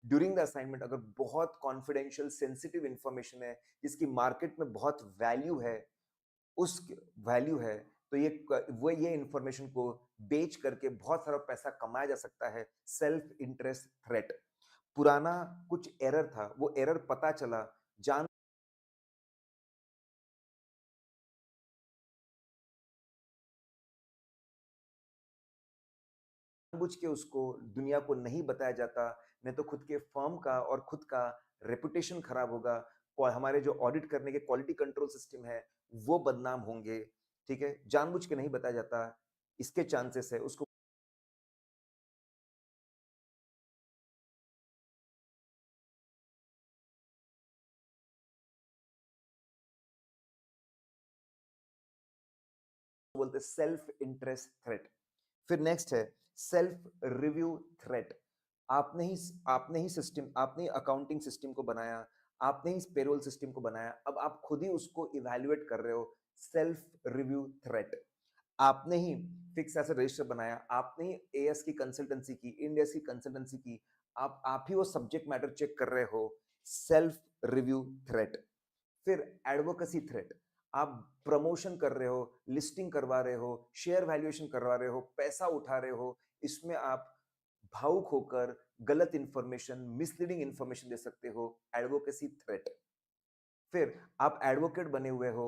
During the assignment अगर बहुत confidential sensitive information है जिसकी मार्केट में बहुत वैल्यू है, उस वैल्यू है, तो वो ये इंफॉर्मेशन को बेच करके बहुत सारा पैसा कमाया जा सकता है। सेल्फ इंटरेस्ट थ्रेट, पुराना कुछ एरर था, वो एरर पता चला, जान जानबूझ के उसको दुनिया को नहीं बताया जाता, नहीं तो खुद के फर्म का और खुद का रेपुटेशन खराब होगा। और हमारे जो ऑडिट करने के क्वालिटी कंट्रोल सिस्टम है, वो बदनाम होंगे, ठीक है? जानबूझ के नहीं बताया जाता, इसके चांसेस है, उसको बोलते हैं सेल्फ इंटरेस्ट थ्रेट। फिर नेक्स्ट है सेल्फ रिव्यू थ्रेट। आपने ही अकाउंटिंग सिस्टम को बनाया, आपने ही पेरोल सिस्टम को बनाया, अब आप खुद ही उसको इवैल्यूएट कर रहे हो। Self review threat. आपने ही फिक्स एसेट रजिस्टर बनाया, आपने ही एएस की कंसल्टेंसी की, इंड एस की कंसल्टेंसी की, आप ही वो सब्जेक्ट मैटर चेक कर रहे हो। Self review threat. फिर एडवोकेसी थ्रेट। आप प्रमोशन कर रहे हो, लिस्टिंग करवा रहे हो, शेयर वैल्यूएशन करवा रहे हो, पैसा उठा रहे हो, इसमें आप भावुक होकर गलत इंफॉर्मेशन, मिसलीडिंग इंफॉर्मेशन दे सकते हो। Advocacy threat. फिर आप एडवोकेट बने हुए हो,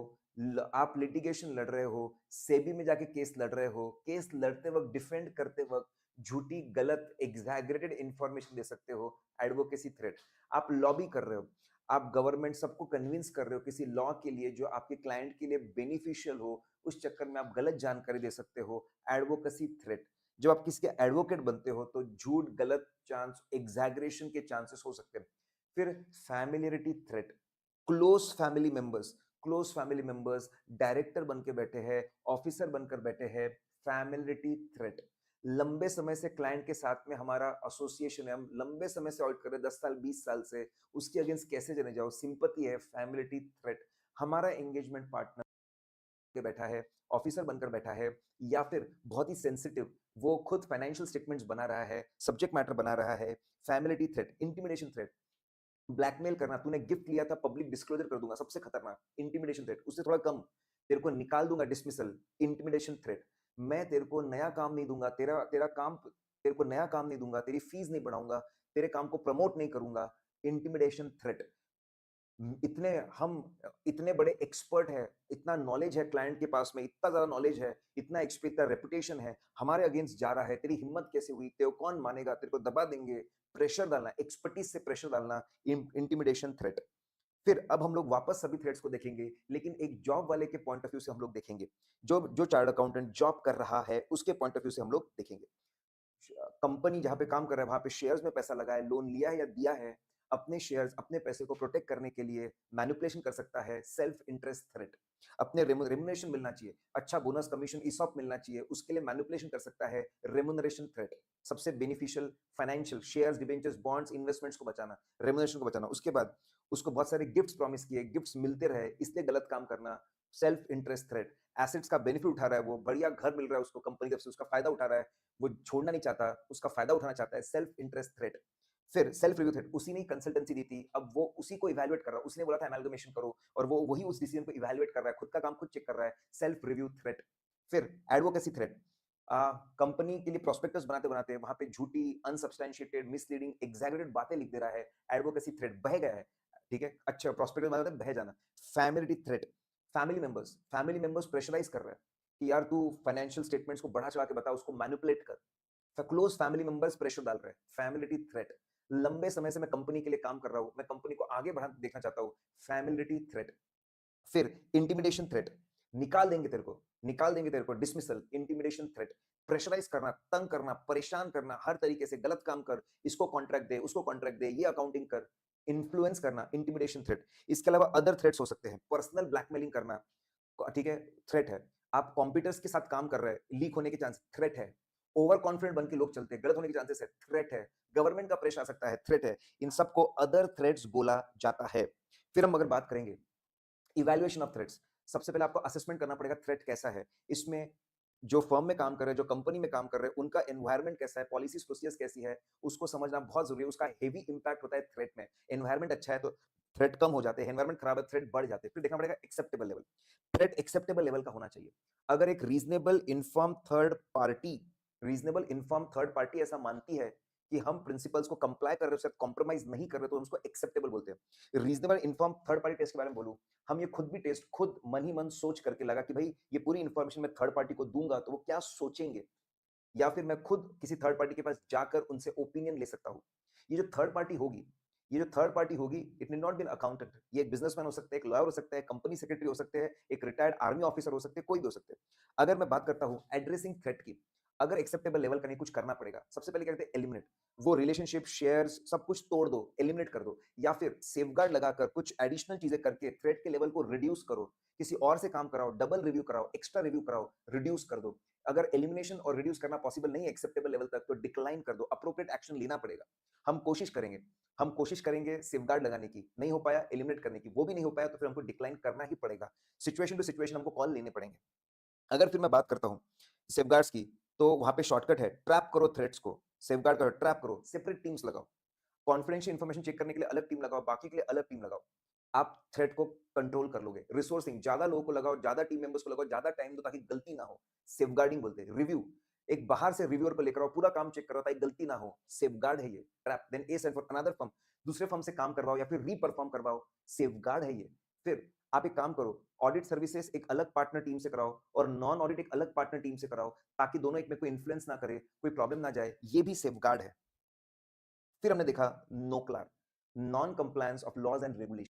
आप लिटिगेशन लड़ रहे हो, सेबी में जाके केस लड़ रहे हो, केस लड़ते वक्त, डिफेंड करते वक्त झूठी, गलत, एग्जैगरेटेड इंफॉर्मेशन दे सकते हो। Advocacy threat. आप लॉबी कर रहे हो, आप गवर्नमेंट सबको कन्विंस कर रहे हो किसी लॉ के लिए जो आपके क्लाइंट के लिए बेनिफिशियल हो, उस चक्कर में आप गलत जानकारी दे सकते हो। Advocacy threat. जब आप किसी के एडवोकेट बनते हो तो झूठ, गलत चांस, एग्जैगरेशन के चांसेस हो सकते हैं। फिर familiarity threat. Close family members, close family members director बन के बैठे हैं, ऑफिसर बनकर बैठे हैं। फैमिलिटी थ्रेट। लंबे समय से क्लाइंट के साथ में हमारा एसोसिएशन है, हम लंबे समय से ऑडिट कर रहे हैं, 10 साल 20 साल से, उसके अगेंस्ट कैसे चले जाओ, सिंपैथी है। फैमिलिटी थ्रेट। हमारा एंगेजमेंट पार्टनर के बैठा है, ऑफिसर बनकर बैठा है, या फिर बहुत ही सेंसिटिव, वो खुद फाइनेंशियल स्टेटमेंट्स बना रहा है, सब्जेक्ट मैटर बना रहा है। फैमिलिटी थ्रेट। Intimidation threat. ब्लैकमेल करना, तूने गिफ्ट लिया था, पब्लिक डिस्क्लोजर कर दूंगा, सबसे खतरनाक। Intimidation threat. उससे थोड़ा कम, तेरे को निकाल दूंगा, डिसमिसल। Intimidation threat. मैं तेरे को नया काम नहीं दूंगा, तेरा तेरा काम, तेरे को नया काम नहीं दूंगा, तेरी फीस नहीं बढ़ाऊंगा, तेरे काम को प्रमोट नहीं करूंगा। Intimidation threat. इतने हम इतने बड़े एक्सपर्ट हैं, इतना नॉलेज है क्लाइंट के पास में, इतना ज्यादा नॉलेज है, इतना एक्सपीरियंस, इतना रेपुटेशन है, हमारे अगेंस्ट जा रहा है, तेरी हिम्मत कैसे हुई, तेरे को कौन मानेगा, तेरे को दबा देंगे। प्रेशर डालना, एक्सपर्टीज से प्रेशर डालना। Intimidation threat. फिर अब हम लोग वापस सभी थ्रेड्स को देखेंगे, लेकिन एक जॉब वाले के पॉइंट ऑफ व्यू से हम लोग देखेंगे। जो जो चार्टर्ड अकाउंटेंट जॉब कर रहा है उसके पॉइंट ऑफ व्यू से हम लोग देखेंगे। कंपनी जहां पे काम कर रहा है वहां पे शेयर्स में पैसा लगा है, लोन लिया है या दिया है, अपने शेयर्स, अपने पैसे को प्रोटेक्ट करने के लिए मैनिपुलेशन कर सकता है। Self interest threat. अपने रेमुनरेशन मिलना चाहिए, अच्छा बोनस, कमीशन, ईसॉप मिलना चाहिए, उसके लिए मैनिपुलेशन कर सकता है। Remuneration threat. सबसे beneficial financial, shares, debentures, bonds, investments को बचाना, रेमुनरेशन को बचाना। उसके बाद उसको बहुत सारे गिफ्ट्स प्रॉमिस किए, गिफ्ट्स मिलते रहे, इसलिए गलत काम करना। Self interest threat. एसेट्स का बेनिफिट उठा रहा है, वो बढ़िया घर मिल रहा है उसको कंपनी की तरफ से, उसका फायदा उठा रहा है, वो छोड़ना नहीं चाहता, उसका फायदा उठाना चाहता है। Self interest threat. फिर सेल्फ रिव्यू थ्रेट। उसी ने कंसल्टेंसी दी थी, अब वो उसी को इवैल्यूएट कर रहा है, उसने बोला था एमालगमेशन करो, और वो वही उस डिसीजन को इवैल्यूएट कर रहा है, खुद का काम खुद चेक कर रहा है। Self review threat. फिर एडवोकेसी थ्रेट। कंपनी के लिए प्रोस्पेक्टस बनाते बनाते वहां पे झूठी, अनसब्सटैंशिएटेड, मिसलीडिंग, एग्जैगरेटेड बातें लिख दे रहा है। Advocacy threat. बह गया है, ठीक है, अच्छा प्रोस्पेक्टस बनाते बह जाना। Family threat. Family members pressurise कर रहा है कि यार तू फाइनेंशियल स्टेटमेंट्स को बढ़ा चढ़ा के बता, उसको मैनिपुलेट कर। क्लोज फैमिली मेंबर्स प्रेशर डाल रहे हैं। फैमिलिटी थ्रेट। लंबे समय से मैं कंपनी के लिए काम कर रहा हूं, मैं कंपनी को आगे बढ़ा देखना चाहता हूं। फैमिलिटी थ्रेट। फिर इंटिमिडेशन थ्रेट। निकाल देंगे तेरे को, डिसमिसल। Intimidation threat. प्रेशराइज करना, तंग करना, परेशान करना, हर तरीके से गलत काम कर, इसको कॉन्ट्रैक्ट दे, उसको कॉन्ट्रैक्ट दे, ये अकाउंटिंग कर। इन्फ्लुएंस करना, इंटिमिडेशन थ्रेट। इसके अलावा अदर थ्रेट्स हो सकते हैं, पर्सनल ब्लैकमेलिंग करना, ठीक है, थ्रेट है। आप कंप्यूटर्स के साथ काम कर रहे हैं, लीक होने के चांस, थ्रेट है। ओवर कॉन्फिडेंट बन के लोग चलते हैं, गलत होने के चांसेस है, थ्रेट है। गवर्नमेंट का प्रेशर आ सकता है, थ्रेट है। इन सबको अदर थ्रेट्स बोला जाता है। फिर हम अगर बात करेंगे इवैल्यूएशन ऑफ थ्रेट्स, सबसे पहले आपको असेसमेंट करना पड़ेगा थ्रेट कैसा है। इसमें जो फर्म में काम कर रहे हैं, जो कंपनी में काम कर रहे हैं, उनका एनवायरनमेंट कैसा है, पॉलिसीज़ प्रोसीजर्स कैसी है, उसको समझना बहुत ज़रूरी है। उसका हेवी इम्पैक्ट होता है थ्रेट में। एनवायरनमेंट अच्छा है तो थ्रेट कम हो जाते हैं, एनवायरनमेंट खराब है, थ्रेट बढ़ जाते हैं। फिर देखना पड़ेगा acceptable level. Threat acceptable level का होना चाहिए। अगर एक रीज़नेबल इन्फॉर्म थर्ड पार्टी ऐसा मानती है कि हम प्रिंसिपल्स को कंप्लाई कर रहे हैं, उसके साथ कॉम्प्रोमाइज़ नहीं कर रहे, तो हम उसको एक्सेप्टेबल बोलते हैं। Reasonable inform third party test के बारे में बोलूँ, हम ये खुद भी टेस्ट खुद मन ही मन सोच करके लगा कि भाई ये पूरी इन्फॉर्मेशन मैं थर्ड पार्टी को दूँगा तो वो क्या सोचेंगे? या फिर मैं खुद किसी थर्ड पार्टी के पास जाकर उनसे ओपिनियन ले सकता हूँ। ये जो थर्ड पार्टी होगी, it need not be an accountant. ये एक बिज़नेसमैन हो सकते हैं, एक लॉयर हो सकता है, कंपनी सेक्रेटरी हो सकते हैं, एक रिटायर्ड आर्मी ऑफिसर हो सकते हैं, कोई भी हो सकते हैं। अगर मैं बात करता हूँ एड्रेसिंग थ्रेट की, अगर एक्सेप्टेबल लेवल का नहीं कुछ करना पड़ेगा, सबसे पहले क्या कहते हैं एलिमिनेट। वो रिलेशनशिप, शेयर्स सब कुछ तोड़ दो, एलिमिनेट कर दो या फिर सेफगार्ड लगाकर कुछ एडिशनल चीज़ें करके थ्रेट के लेवल को रिड्यूस करो। किसी और से काम कराओ, डबल रिव्यू कराओ, एक्स्ट्रा रिव्यू कराओ, रिड्यूस कर दो। अगर एलिमिनेशन और रिड्यूस करना पॉसिबल नहीं है एक्सेप्टेबल लेवल तक तो डिक्लाइन कर दो, अप्रोप्रिएट एक्शन लेना पड़ेगा। हम कोशिश करेंगे हम कोशिश करेंगे सेफगार्ड लगाने की, नहीं हो पाया एलिमिनेट करने की, वो भी नहीं हो पाया तो फिर हमको डिक्लाइन करना ही पड़ेगा। सिचुएशन टू सिचुएशन हमको कॉल लेने पड़ेंगे। अगर फिर मैं बात करता हूँ सेफगार्ड्स की, तो वहां पे शॉर्टकट है, ट्रैप करो थ्रेट्स को, सेफगार्ड करो, ट्रैप करो, सेपरेट टीम्स लगाओ। कॉन्फिडेंशियल इन्फॉर्मेशन चेक करने के लिए अलग टीम लगाओ, बाकी के लिए अलग टीम लगाओ। आप थ्रेट को कंट्रोल कर लोगे। रिसोर्सिंग, ज्यादा लोगों को लगाओ, ज्यादा टीम मेंबर्स को लगाओ, ज्यादा टाइम दो ताकि गलती ना हो। सेफगार्डिंग बोलते हैं। रिव्यू, एक बाहर से रिव्यूअर को लेकर आओ, पूरा काम चेक करो ताकि गलती ना हो। सेफगार्ड है ये। Trap, then a stand for another firm, दूसरे फर्म से काम करवाओ या फिर रीपरफॉर्म करवाओ। सेफगार्ड है ये। फिर आप एक काम करो, ऑडिट सर्विसेज एक अलग पार्टनर टीम से कराओ और नॉन ऑडिट एक अलग पार्टनर टीम से कराओ ताकि दोनों एक में कोई इन्फ्लुएंस ना करे, कोई प्रॉब्लम ना जाए। ये भी सेफगार्ड है। फिर हमने देखा NOCLAR, non compliance of laws and regulation.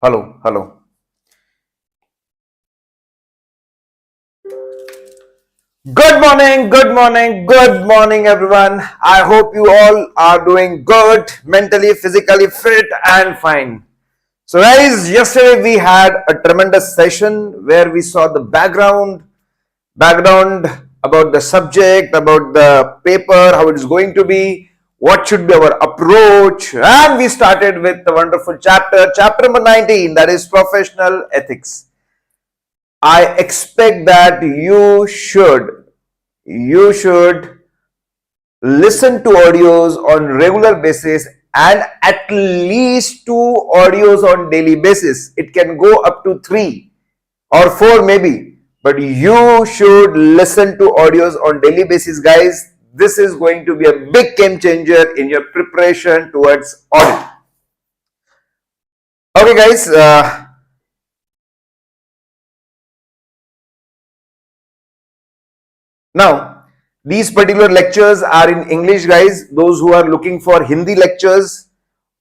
Hello, hello. Good morning, everyone. I hope you all are doing good, mentally, physically fit, and fine. So, guys, yesterday we had a tremendous session where we saw the background about the subject, about the paper, how it is going to be, what should be our approach, and we started with the wonderful chapter number 19, that is professional ethics. I expect that you should listen to audios on regular basis and at least 2 audios on daily basis. It can go up to 3 or 4 maybe, but you should listen to audios on daily basis, guys. This is going to be a big game changer in your preparation towards audit. Okay, guys. Now, these particular lectures are in English, guys. Those who are looking for Hindi lectures,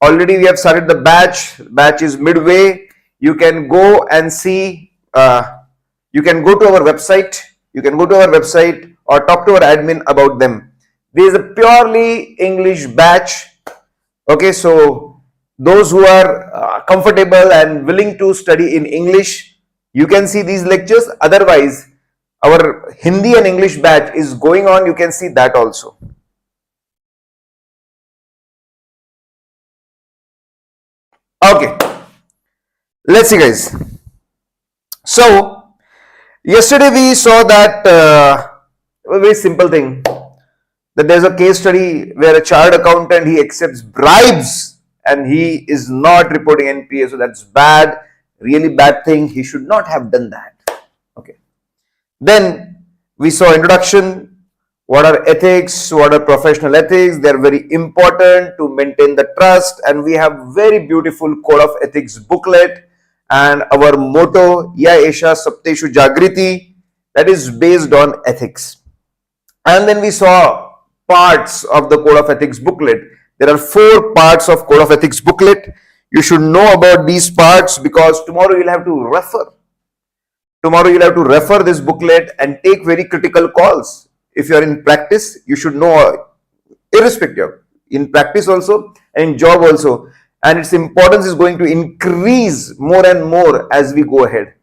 already we have started the batch. Batch is midway. You can go and see. You can go to our website. You can go to our website or talk to our admin about them. This is a purely English batch. Okay, so those who are comfortable and willing to study in English, you can see these lectures. Otherwise, our Hindi and English batch is going on. You can see that also. Okay, let's see, guys. So, yesterday we saw that a very simple thing, that there's a case study where a chartered accountant, he accepts bribes and he is not reporting NPA. So that's bad, really bad thing. He should not have done that. Okay. Then we saw introduction. What are ethics? What are professional ethics? They are very important to maintain the trust, and we have very beautiful code of ethics booklet and our motto Ya Esha Sapteshu Jagriti, that is based on ethics. And then we saw parts of the code of ethics booklet. There are 4 parts of code of ethics booklet. You should know about these parts because tomorrow you'll have to refer. Tomorrow you'll have to refer this booklet and take very critical calls. If you are in practice, you should know irrespective. In practice also and in job also. And its importance is going to increase more and more as we go ahead.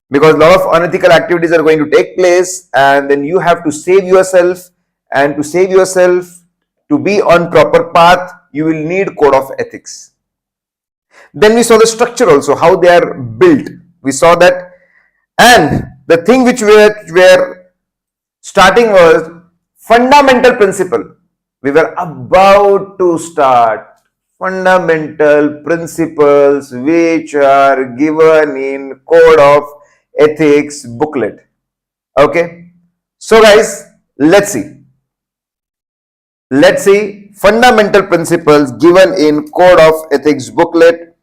Because a lot of unethical activities are going to take place, and then you have to save yourself, and to save yourself, to be on proper path, you will need code of ethics. Then we saw the structure also, how they are built. We saw that, and the thing which we were starting was fundamental principle. We were about to start fundamental principles which are given in code of ethics booklet. Okay, so guys, let's see fundamental principles given in code of ethics booklet.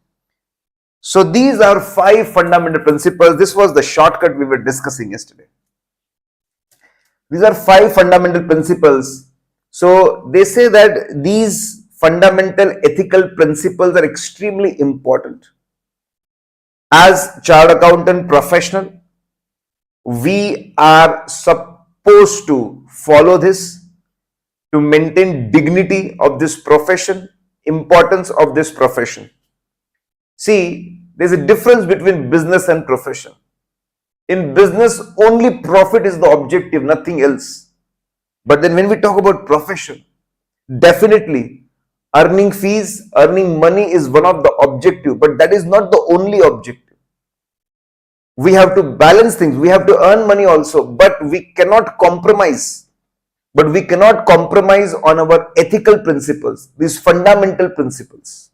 So these are 5 fundamental principles. This was the shortcut we were discussing yesterday. These are 5 fundamental principles. So they say that these fundamental ethical principles are extremely important. As chartered accountant professional, we are supposed to follow this to maintain dignity of this profession, importance of this profession. See, there's a difference between business and profession. In business, only profit is the objective, nothing else. But then when we talk about profession, definitely earning fees, earning money is one of the objective, but that is not the only objective. We have to balance things. We have to earn money also, but we cannot compromise. But we cannot compromise on our ethical principles, these fundamental principles.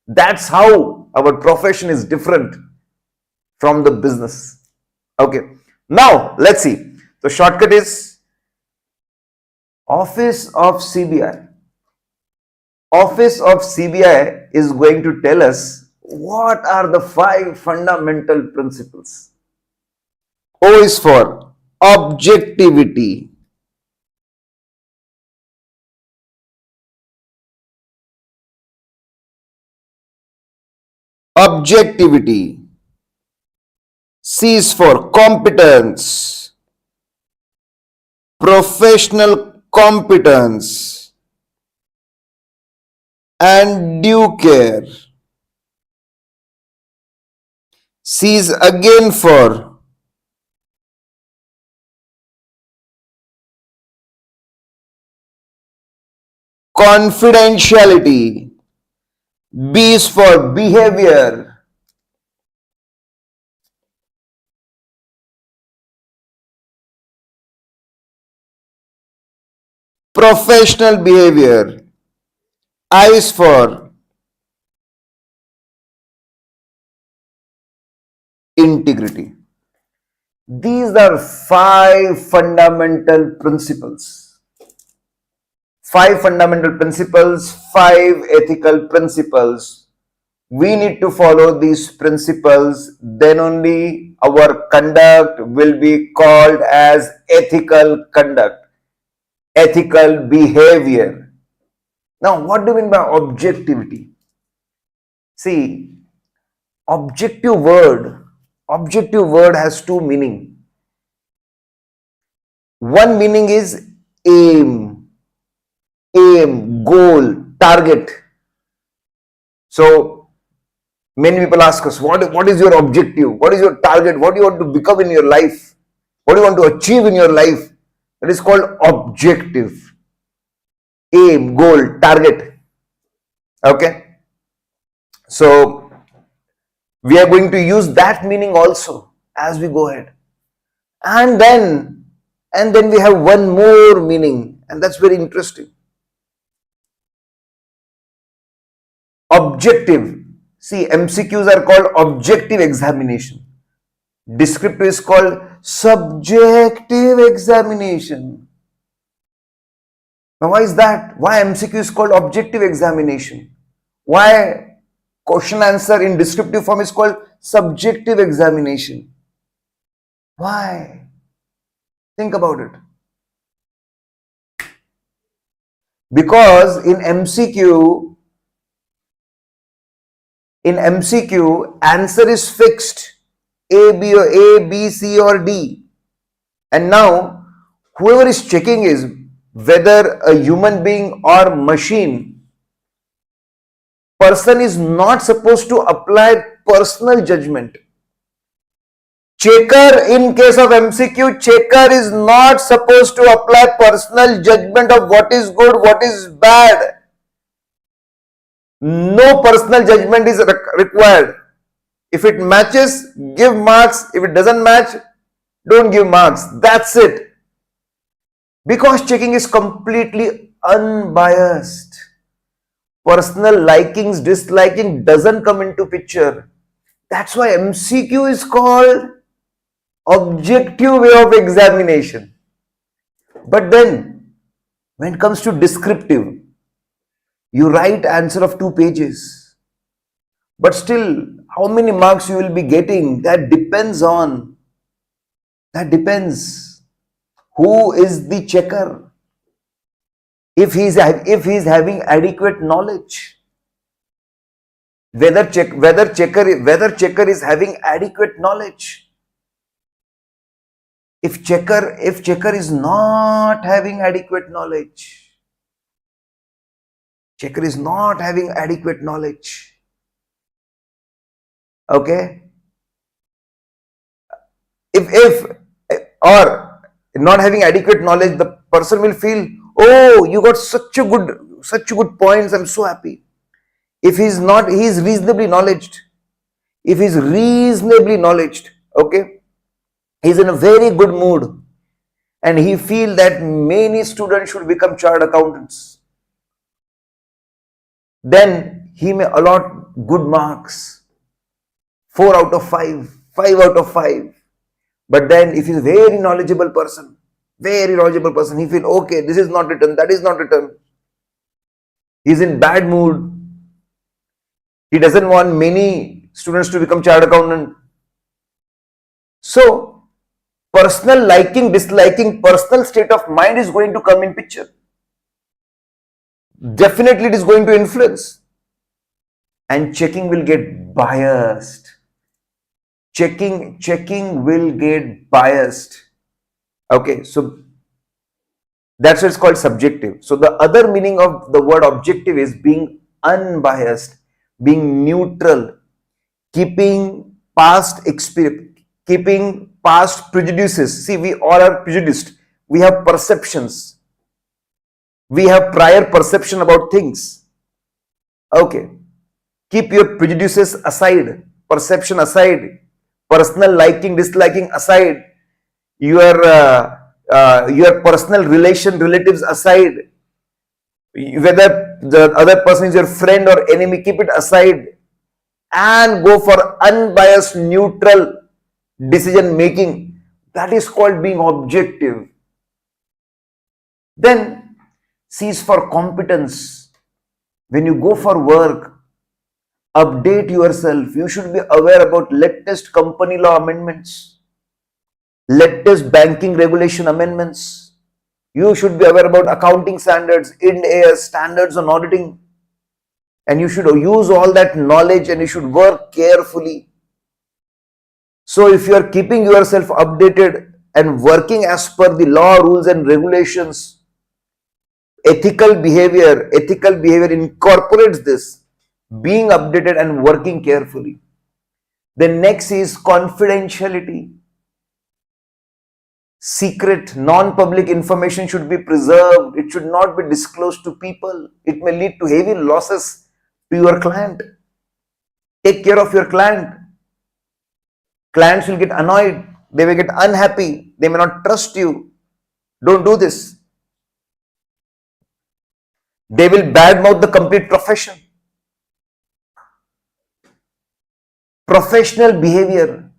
That's how our profession is different from the business. Okay. Now, let's see. The shortcut is Office of CBI. Office of CBI is going to tell us what are the 5 fundamental principles. O is for objectivity. objectivity. C is for competence, professional competence, and due care. C is again for confidentiality. B is for behavior. Professional behavior. I is for integrity. These are 5 fundamental principles. 5 fundamental principles, 5 ethical principles. We need to follow these principles, then only our conduct will be called as ethical conduct, ethical behavior. Now, what do you mean by objectivity? See, objective word has 2 meanings. One meaning is aim, goal, target. So many people ask us, what is your objective? What is your target? What do you want to become in your life? What do you want to achieve in your life? That is called objective. Aim, goal, target. Okay. So we are going to use that meaning also as we go ahead. And then we have one more meaning, and that's very interesting. Objective. See, MCQs are called objective examination. Descriptive is called subjective examination. Now, why is that? Why MCQ is called objective examination? Why question answer in descriptive form is called subjective examination? Why? Think about it. Because in MCQ, answer is fixed. A, B, C or D. And now, whoever is checking is whether a human being or machine, person is not supposed to apply personal judgment. Checker, in case of MCQ, checker is not supposed to apply personal judgment of what is good, what is bad. No personal judgment is required. If it matches, give marks. If it doesn't match, don't give marks. That's it. Because checking is completely unbiased. Personal likings, disliking doesn't come into picture. That's why MCQ is called objective way of examination. But then, when it comes to descriptive, you write answer of 2 pages. But still, how many marks you will be getting, that depends. Who is the checker? If he is having adequate knowledge, whether checker is having adequate knowledge. If checker is not having adequate knowledge, okay, if or not having adequate knowledge, the person will feel, oh, you got such good points, I'm so happy. If he is not, he is reasonably knowledged. Okay, he is in a very good mood and he feel that many students should become chartered accountants, then he may allot good marks, 4 out of 5, 5 out of 5. But then if he is a very knowledgeable person, he feel, okay, this is not written, that is not written. He is in bad mood. He doesn't want many students to become chartered accountant. So, personal liking, disliking, personal state of mind is going to come in picture. Definitely it is going to influence. and checking will get biased. Checking will get biased. Okay, so that's why it's called subjective. So the other meaning of the word objective is being unbiased, being neutral, keeping past experience, keeping past prejudices. See, we all are prejudiced. We have perceptions. We have prior perception about things. Okay. Keep your prejudices aside, perception aside, personal liking, disliking aside, your personal relatives aside, whether the other person is your friend or enemy, keep it aside and go for unbiased, neutral decision making. That is called being objective. Then C is for competence. When you go for work, update yourself. You should be aware about latest company law amendments, latest banking regulation amendments. You should be aware about accounting standards, Ind AS, standards on auditing. And you should use all that knowledge and you should work carefully. So if you are keeping yourself updated and working as per the law, rules and regulations, ethical behavior incorporates this, being updated and working carefully. The next is confidentiality. Secret, non-public information should be preserved. It should not be disclosed to people. It may lead to heavy losses to your client. Take care of your client. Clients will get annoyed. They will get unhappy. They may not trust you. Don't do this. They will badmouth the complete profession. Professional behavior.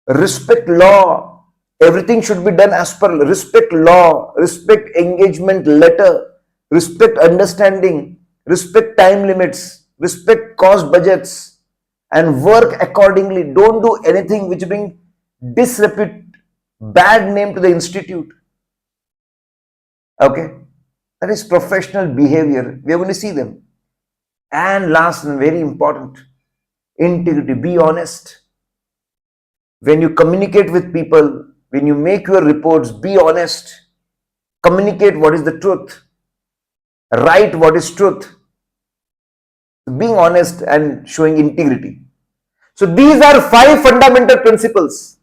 Respect law. Everything should be done as per respect law, respect engagement letter, respect understanding, respect time limits, respect cost budgets, and work accordingly. Don't do anything which bring disrepute, bad name to the institute. Okay, that is professional behavior. We are going to see them. And last and very important, integrity. Be honest. When you communicate with people, when you make your reports, be honest. Communicate what is the truth. Write what is truth. Being honest and showing integrity. So these are 5 fundamental principles.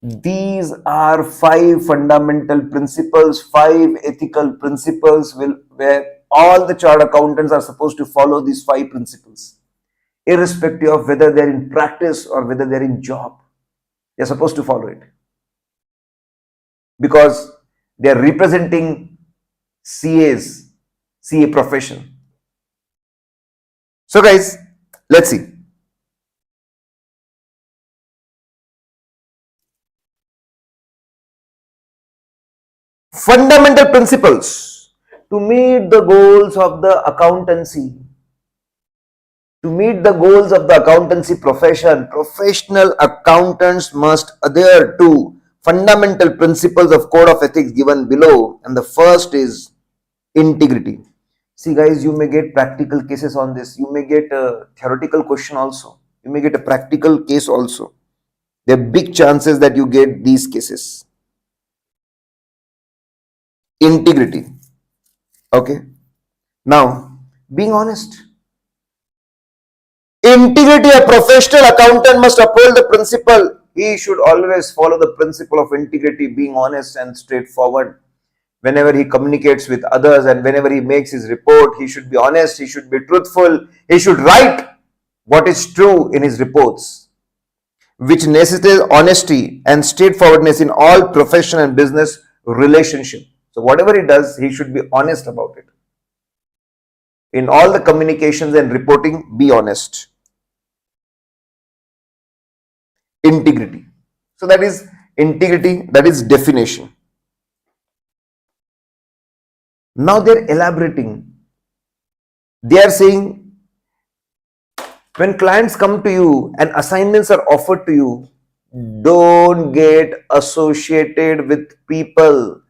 These are 5 fundamental principles, 5 ethical principles where all the chartered accountants are supposed to follow these 5 principles, irrespective of whether they're in practice or whether they're in job. They're supposed to follow it because they're representing CA profession. So guys, let's see. Fundamental principles to meet the goals of the accountancy. To meet the goals of the accountancy profession, professional accountants must adhere to fundamental principles of code of ethics given below. And the first is integrity. See guys, you may get practical cases on this. You may get a theoretical question also. You may get a practical case also. There are big chances that you get these cases. Integrity. Okay. Now, being honest. Integrity, a professional accountant must uphold the principle. He should always follow the principle of integrity, being honest and straightforward. Whenever he communicates with others and whenever he makes his report, he should be honest, he should be truthful, he should write what is true in his reports, which necessitates honesty and straightforwardness in all professional and business relationship. So whatever he does, he should be honest about it. In all the communications and reporting, be honest. Integrity. So that is integrity, that is definition. Now they're elaborating. They are saying, when clients come to you and assignments are offered to you, don't get associated with people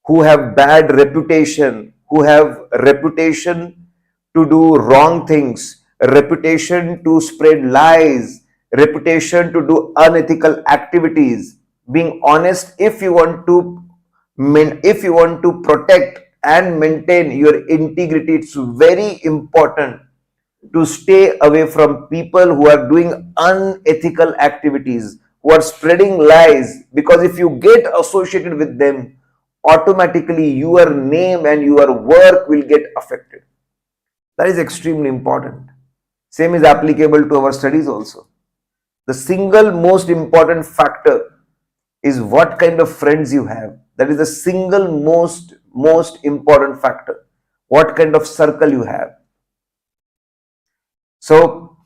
who have bad reputation, who have a reputation to do wrong things, a reputation to spread lies, reputation to do unethical activities. Being honest, if you want to protect and maintain your integrity, it's very important to stay away from people who are doing unethical activities, who are spreading lies, because if you get associated with them, automatically your name and your work will get affected. That is extremely important. Same is applicable to our studies also. The single most important factor is what kind of friends you have. That is the single most important factor. What kind of circle you have. So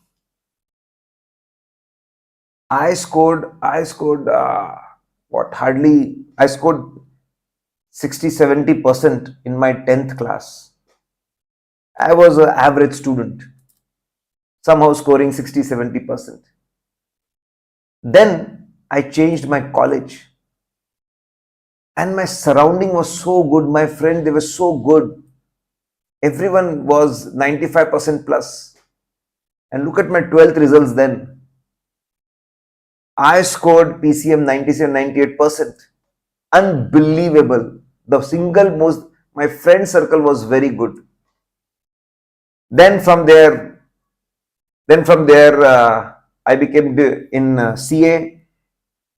I scored hardly, I scored 60-70% in my 10th class. I was an average student, somehow scoring 60-70%. Then I changed my college and my surrounding was so good. My friends, they were so good. Everyone was 95% plus. And look at my 12th results then. I scored PCM 97-98%. Unbelievable. My friend circle was very good. Then from there, I became in CA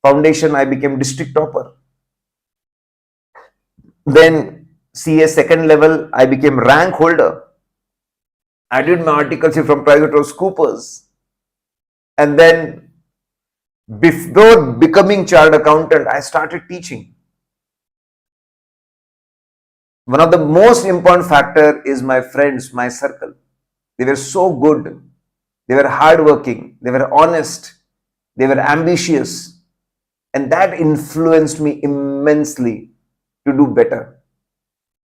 foundation, I became district topper. Then CA second level, I became rank holder. I did my articles from PricewaterhouseCoopers. And then before becoming chartered accountant, I started teaching. One of the most important factor is my friends, my circle. They were so good. They were hardworking. They were honest. They were ambitious. And that influenced me immensely to do better.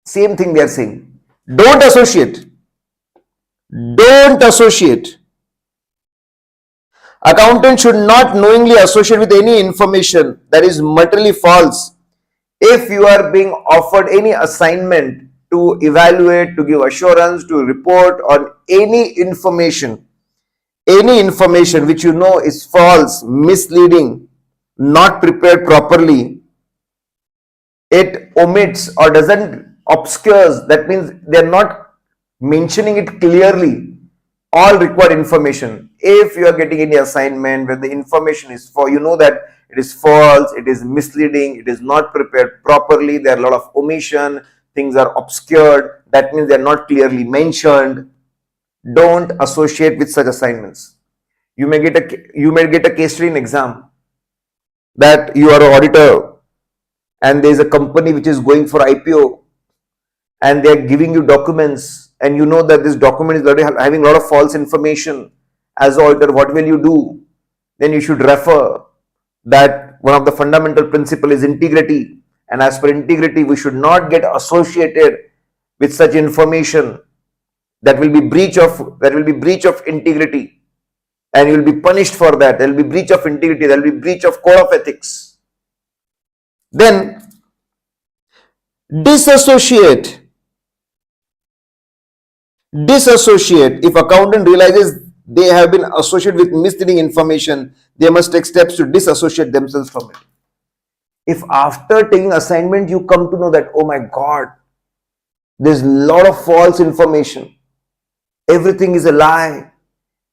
Same thing they are saying. Don't associate. Don't associate. Accountant should not knowingly associate with any information that is materially false. If you are being offered any assignment to evaluate, to give assurance, to report on any information which you know is false, misleading, not prepared properly, it omits or doesn't obscures, that means they're not mentioning it clearly, all required information. If you are getting any assignment where the information is for, you know that it is false, it is misleading, it is not prepared properly, there are a lot of omission, things are obscured, that means they are not clearly mentioned, don't associate with such assignments. You may get a case study in exam that you are an auditor and there is a company which is going for IPO and they are giving you documents and you know that this document is already having a lot of false information. As an auditor, what will you do? Then you should refer that one of the fundamental principle is integrity, and as per integrity we should not get associated with such information that will be breach of integrity, and you will be punished for that. There will be breach of integrity, there will be breach of code of ethics. Then disassociate. If accountant realizes they have been associated with misleading information, they must take steps to disassociate themselves from it. If after taking assignment you come to know that, oh my God, there's a lot of false information, everything is a lie,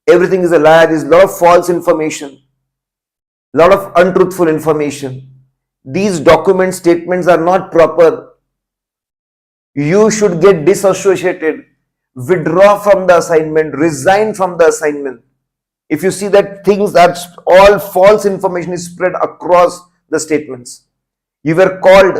there's a lot of false information, a lot of untruthful information, these document statements are not proper, you should get disassociated, withdraw from the assignment, resign from the assignment. If you see that things are all false information is spread across the statements, you were called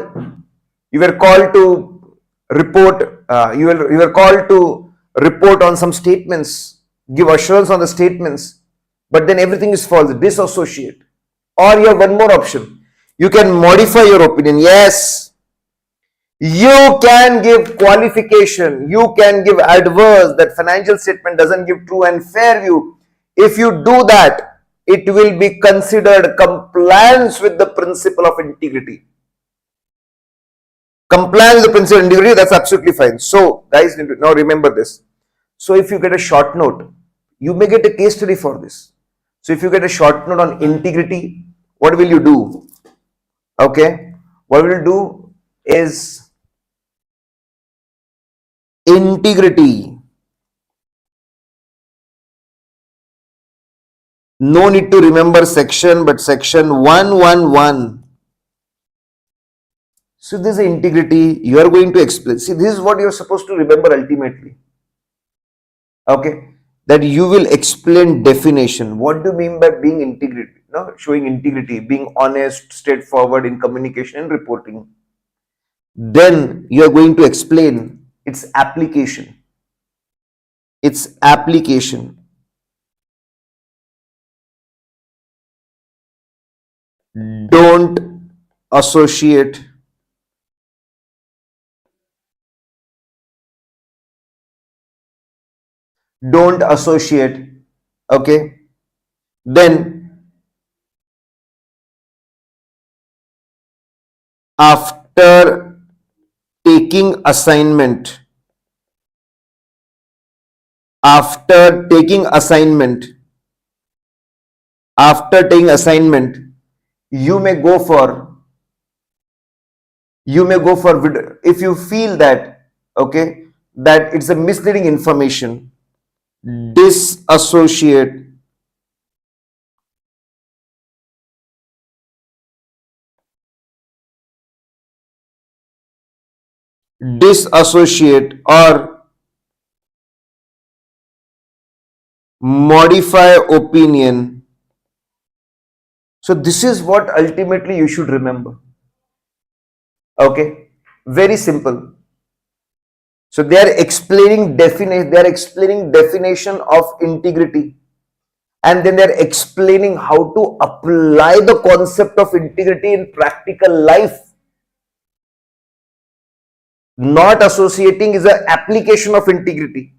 to report, you were called to report on some statements, give assurance on the statements, but then everything is false, disassociate. Or you have one more option, you can modify your opinion. Yes, you can give qualification, you can give adverse, that financial statement doesn't give true and fair view. If you do that, it will be considered compliance with the principle of integrity. Compliance with the principle of integrity, that's absolutely fine. So guys, now remember this. So if you get a short note, you may get a case study for this. So if you get a short note on integrity, what will you do? Okay, what we'll do is integrity. No need to remember section, but section 111. So this is integrity. You are going to explain. See, this is what you are supposed to remember ultimately. Okay, that you will explain definition. What do you mean by being integrity? No, showing integrity, being honest, straightforward in communication and reporting. Then you are going to explain its application. Its application. Don't associate. Don't associate. Okay. Then after taking assignment, after taking assignment, you may go for if you feel that, okay, that it's a misleading information, disassociate. Disassociate or modify opinion. So this is what ultimately you should remember. Okay, very simple. So they are explaining definition of integrity, and then they are explaining how to apply the concept of integrity in practical life. Not associating is an application of integrity.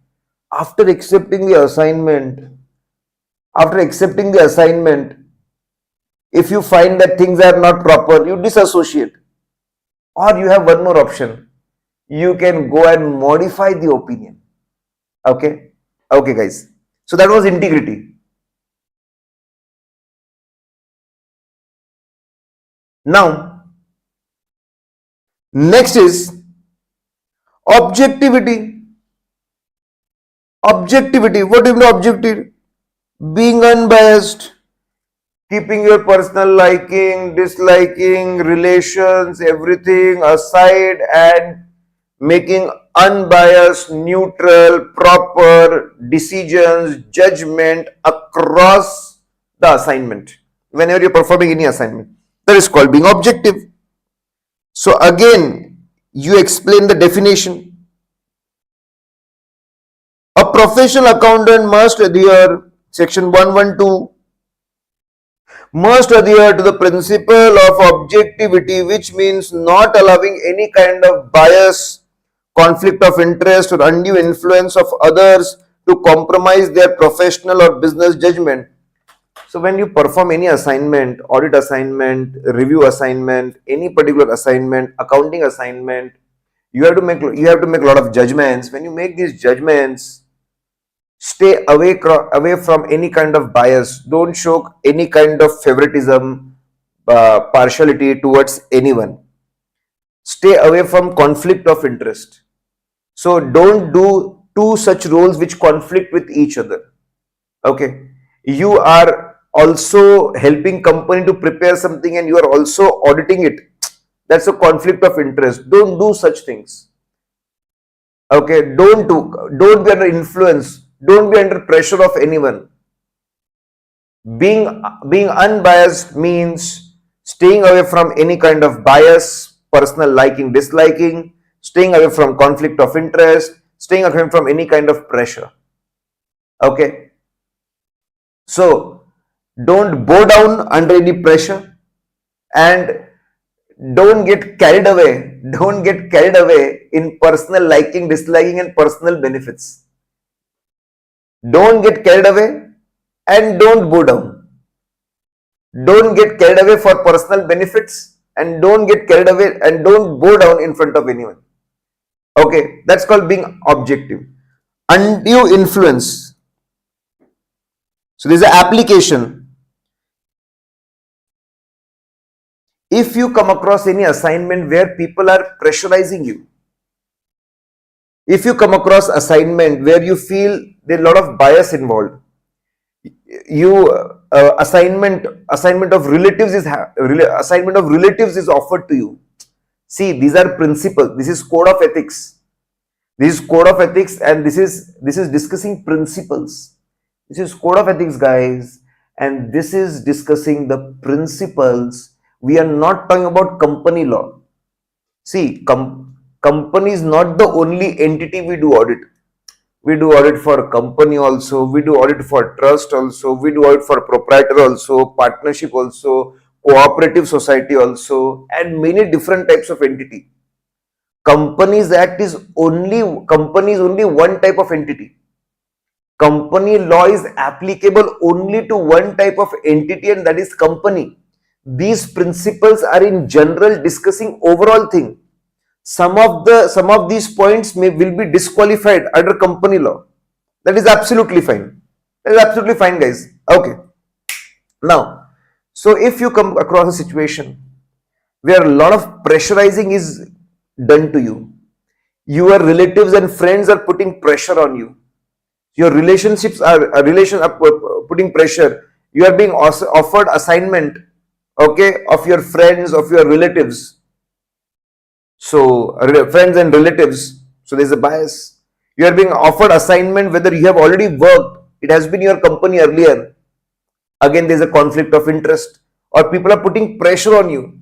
After accepting the assignment, if you find that things are not proper, you disassociate. Or you have one more option. You can go and modify the opinion. Okay? Okay, guys. So that was integrity. Now, next is objectivity. Objectivity. What do you mean objective? Being unbiased. Keeping your personal liking, disliking, relations, everything aside and making unbiased, neutral, proper decisions, judgment across the assignment. Whenever you're performing any assignment, that is called being objective. So again, you explain the definition. A professional accountant must adhere, section 112, must adhere to the principle of objectivity, which means not allowing any kind of bias, conflict of interest, or undue influence of others to compromise their professional or business judgment. So when you perform any assignment, audit assignment, review assignment, any particular assignment, accounting assignment, you have to make a lot of judgments. When you make these judgments, stay away from any kind of bias. Don't show any kind of favoritism, partiality towards anyone. Stay away from conflict of interest. So don't do two such roles which conflict with each other. Okay, you are also helping company to prepare something and you are also auditing it. That's a conflict of interest. Don't do such things. Okay, don't be under influence. Don't be under pressure of anyone. Being unbiased means staying away from any kind of bias, personal liking, disliking, staying away from conflict of interest, staying away from any kind of pressure. Okay. So don't bow down under any pressure and don't get carried away. Don't get carried away in personal liking, disliking, and personal benefits. Don't get carried away and don't bow down. Don't get carried away for personal benefits and don't get carried away and don't bow down in front of anyone. Okay, that's called being objective. Undue influence. So there's an application. If you come across any assignment where people are pressurizing you, if you come across assignment where you feel there's a lot of bias involved, you assignment of relatives is assignment of relatives is offered to you. See, these are principles. This is code of ethics. This is code of ethics, and this is discussing principles. This is code of ethics, guys, and this is discussing the principles. We are not talking about company law. See, company is not the only entity we do audit. We do audit for company also, we do audit for trust also, we do audit for proprietor also, partnership also, cooperative society also, and many different types of entity. Companies Act is only one type of entity. Company law is applicable only to one type of entity, and that is company. These principles are in general discussing overall thing. Some of these points will be disqualified under company law. That is absolutely fine. That is absolutely fine, guys. Okay. Now, so if you come across a situation where a lot of pressurizing is done to you, your relatives and friends are putting pressure on you, your relationships are putting pressure, you are being offered assignment, okay, of your friends, of your relatives. So friends and relatives, so there's a bias. You are being offered assignment whether you have already worked, it has been your company earlier. Again, there's a conflict of interest, or people are putting pressure on you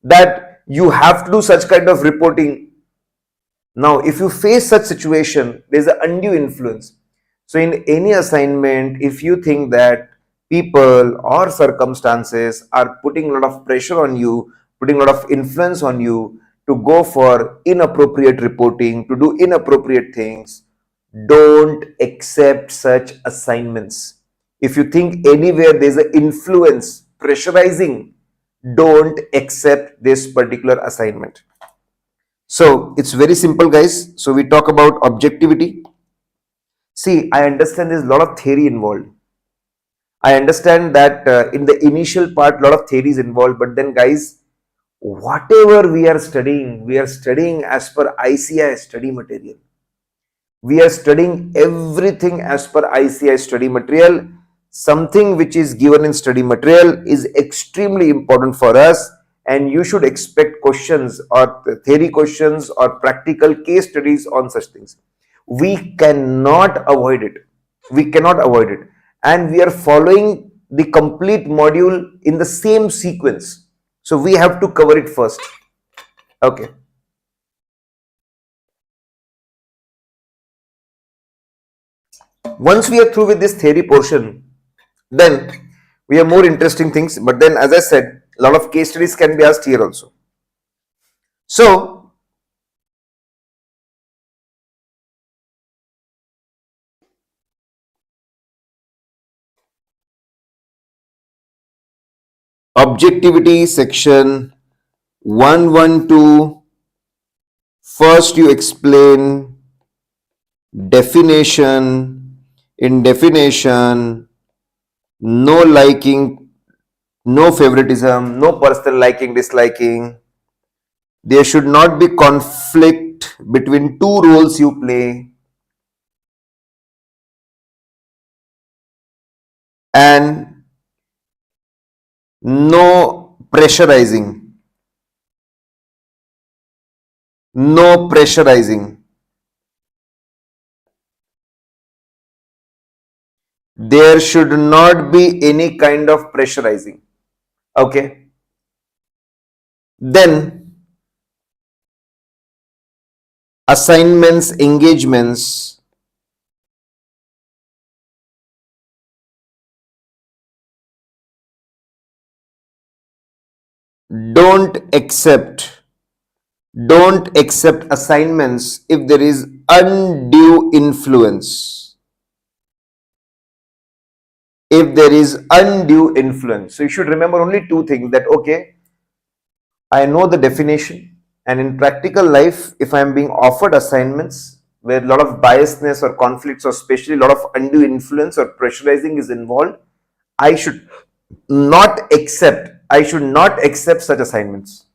that you have to do such kind of reporting. Now, if you face such situation, there's an undue influence. So in any assignment, if you think that people or circumstances are putting a lot of pressure on you, putting a lot of influence on you to go for inappropriate reporting, to do inappropriate things, don't accept such assignments. If you think anywhere there's an influence, pressurizing, don't accept this particular assignment. So it's very simple, guys. So we talk about objectivity. See, I understand there's a lot of theory involved. I understand that in the initial part, a lot of theory is involved. But then, guys, whatever we are studying as per ICAI study material. We are studying everything as per ICAI study material. Something which is given in study material is extremely important for us, and you should expect questions or theory questions or practical case studies on such things. We cannot avoid it. We cannot avoid it. And we are following the complete module in the same sequence. So we have to cover it first. Okay. Once we are through with this theory portion, then we have more interesting things. But then, as I said, a lot of case studies can be asked here also. So, objectivity section 112. First, you explain definition. In definition, no liking, no favoritism, no personal liking, disliking. There should not be conflict between two roles you play. And no pressurizing. No pressurizing. There should not be any kind of pressurizing. Okay. Then assignments, engagements. Don't accept assignments if there is undue influence. If there is undue influence. So you should remember only two things, that okay, I know the definition, and in practical life, if I am being offered assignments where a lot of biasness or conflicts or especially a lot of undue influence or pressurizing is involved, I should I should not accept such assignments.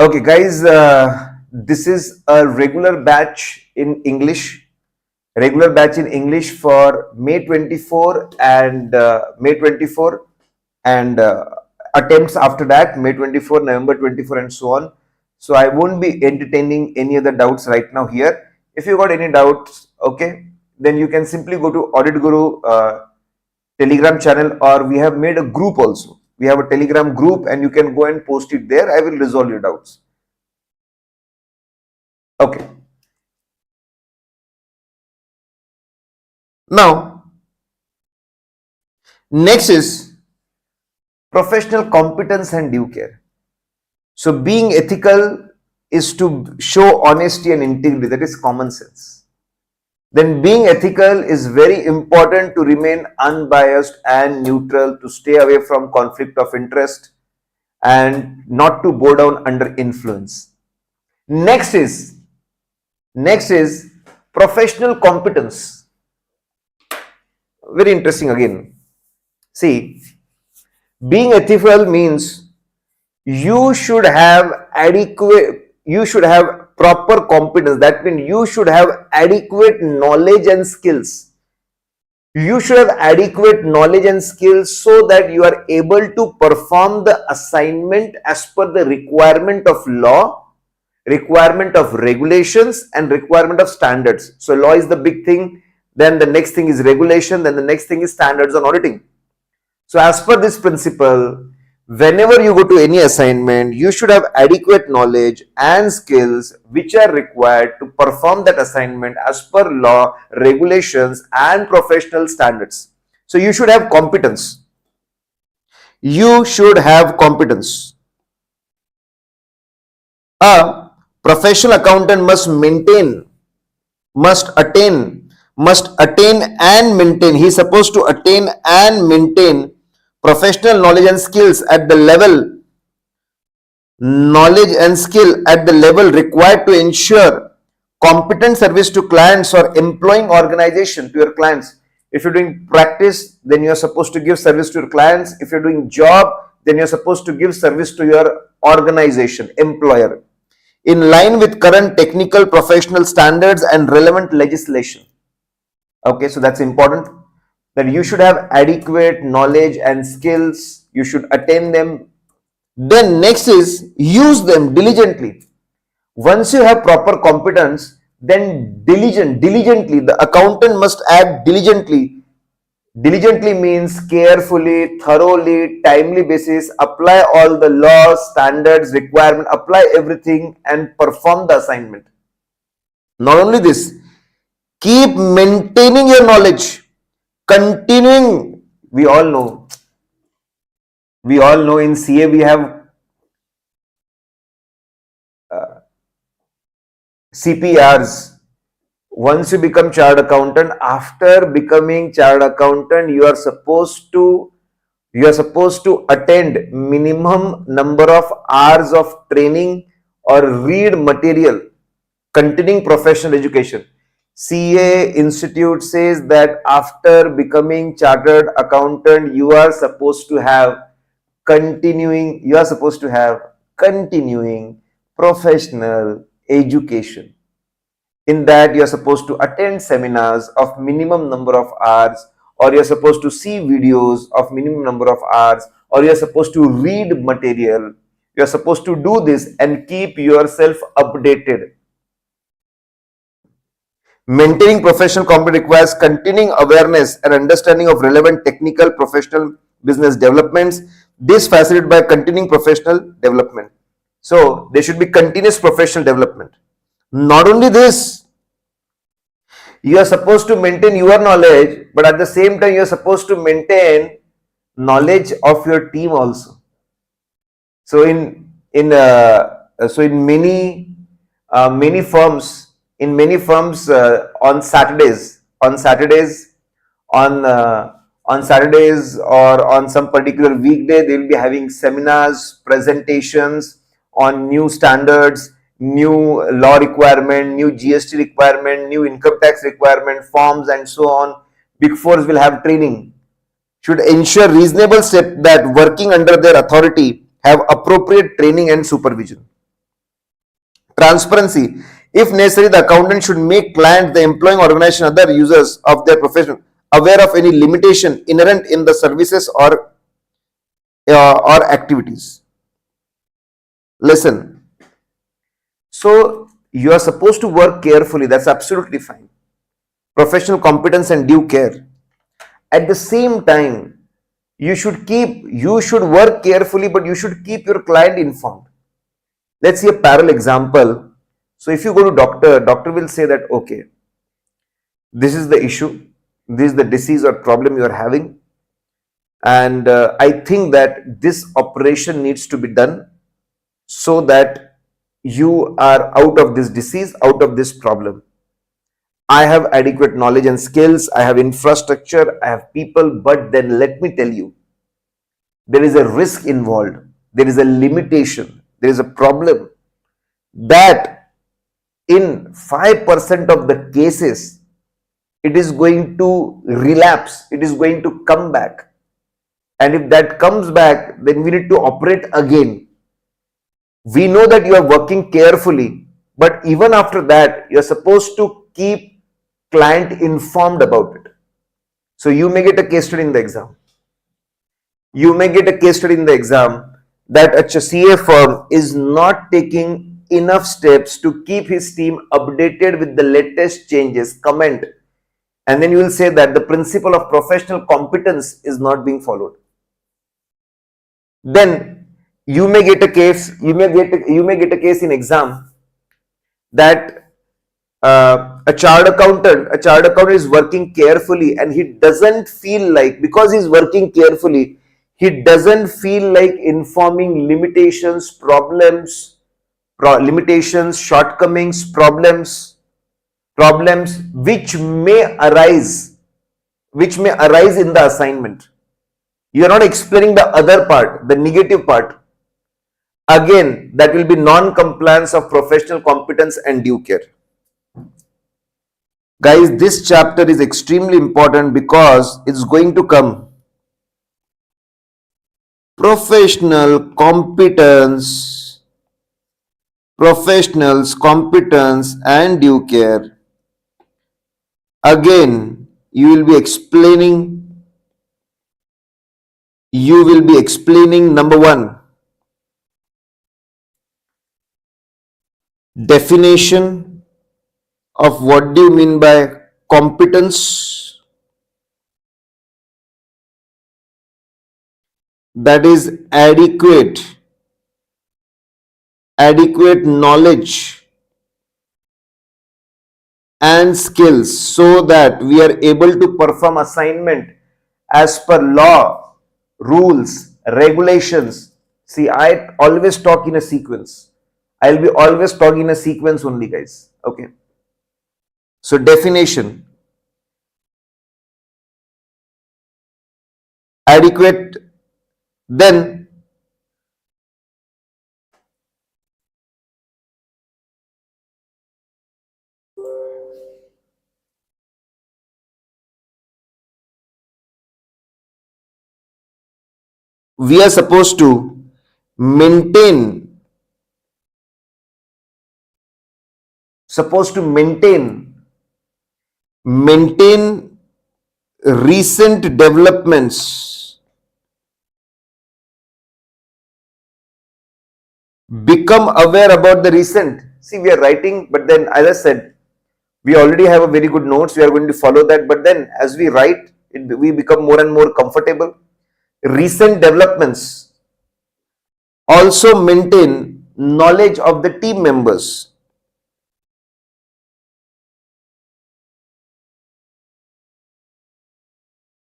Okay, guys, this is a regular batch in English for May 24 and May 24 and attempts after that, May 24, November 24, and so on. So I won't be entertaining any other doubts right now here. If you got any doubts, okay, then you can simply go to Audit Guru Telegram channel, or we have made a group also. We have a Telegram group and you can go and post it there. I will resolve your doubts. Okay. Now, next is professional competence and due care. So being ethical is to show honesty and integrity, that is common sense. Then being ethical is very important to remain unbiased and neutral, to stay away from conflict of interest and not to bow down under influence. Next is professional competence. Very interesting again. See, being ethical means you should have proper competence. That means you should have adequate knowledge and skills. You should have adequate knowledge and skills so that you are able to perform the assignment as per the requirement of law, requirement of regulations, and requirement of standards. So law is the big thing, then the next thing is regulation, then the next thing is standards on auditing. So as per this principle, whenever you go to any assignment, you should have adequate knowledge and skills which are required to perform that assignment as per law, regulations, and professional standards. So you should have competence. You should have competence. A professional accountant must attain and maintain. He is supposed to attain and maintain professional knowledge and skills at the level required to ensure competent service to clients or employing organization to your clients. If you're doing practice, then you're supposed to give service to your clients. If you're doing job, then you're supposed to give service to your organization, employer, in line with current technical professional standards and relevant legislation. Okay, so that's important, that you should have adequate knowledge and skills. You should attain them. Then next is use them diligently. Once you have proper competence, then diligently, the accountant must act diligently. Diligently means carefully, thoroughly, timely basis, apply all the laws, standards, requirement, apply everything and perform the assignment. Not only this, keep maintaining your knowledge, continuing. We all know in CA we have CPRs. Once you become chartered accountant, after becoming chartered accountant, you are supposed to attend minimum number of hours of training or read material containing professional education. CA Institute says that after becoming chartered accountant, you are supposed to have continuing professional education. In that, you are supposed to attend seminars of minimum number of hours, or you are supposed to see videos of minimum number of hours, or you are supposed to read material. You are supposed to do this and keep yourself updated. Maintaining professional competence requires continuing awareness and understanding of relevant technical, professional, business developments. This facilitated by continuing professional development. So there should be continuous professional development. Not only this, you are supposed to maintain your knowledge, but at the same time you are supposed to maintain knowledge of your team also. So in so in many firms on on Saturdays or on some particular weekday, they will be having seminars, presentations on new standards, new law requirement, new GST requirement, new income tax requirement, forms, and so on. Big Fours will have training. Should ensure reasonable step that working under their authority have appropriate training and supervision. Transparency. If necessary, the accountant should make client, the employing organization, other users of their profession aware of any limitation inherent in the services or activities. Listen. So you are supposed to work carefully. That's absolutely fine. Professional competence and due care. At the same time, you should work carefully, but you should keep your client informed. Let's see a parallel example. So if you go to doctor will say that, okay, this is the issue, this is the disease or problem you are having, and I think that this operation needs to be done so that you are out of this disease, out of this problem. I have adequate knowledge and skills, I have infrastructure, I have people, but then let me tell you, there is a risk involved, there is a limitation, there is a problem that in 5% of the cases, it is going to relapse, it is going to come back. And if that comes back, then we need to operate again. We know that you are working carefully, but even after that, you are supposed to keep client informed about it. So you may get a case study in the exam. That a CA firm is not taking enough steps to keep his team updated with the latest changes, comment, and then you will say that the principle of professional competence is not being followed. Then you may get a case in exam that a chartered accountant is working carefully, and he doesn't feel like, because he's working carefully, he doesn't feel like informing limitations, shortcomings, problems which may arise in the assignment. You are not explaining the other part, the negative part. Again, that will be non-compliance of professional competence and due care. Guys, this chapter is extremely important because it's going to come. Professionals' competence and due care. Again, you will be explaining number one, definition of what do you mean by competence, that is adequate knowledge and skills so that we are able to perform assignment as per law, rules, regulations. See, I always talk in a sequence. I'll be always talking in a sequence only, guys. Okay. So definition, adequate, then we are supposed to maintain recent developments, become aware about the recent. See, we are writing, but then as I said, we already have a very good notes, we are going to follow that, but then as we write, we become more and more comfortable. Recent developments. Also maintain knowledge of the team members.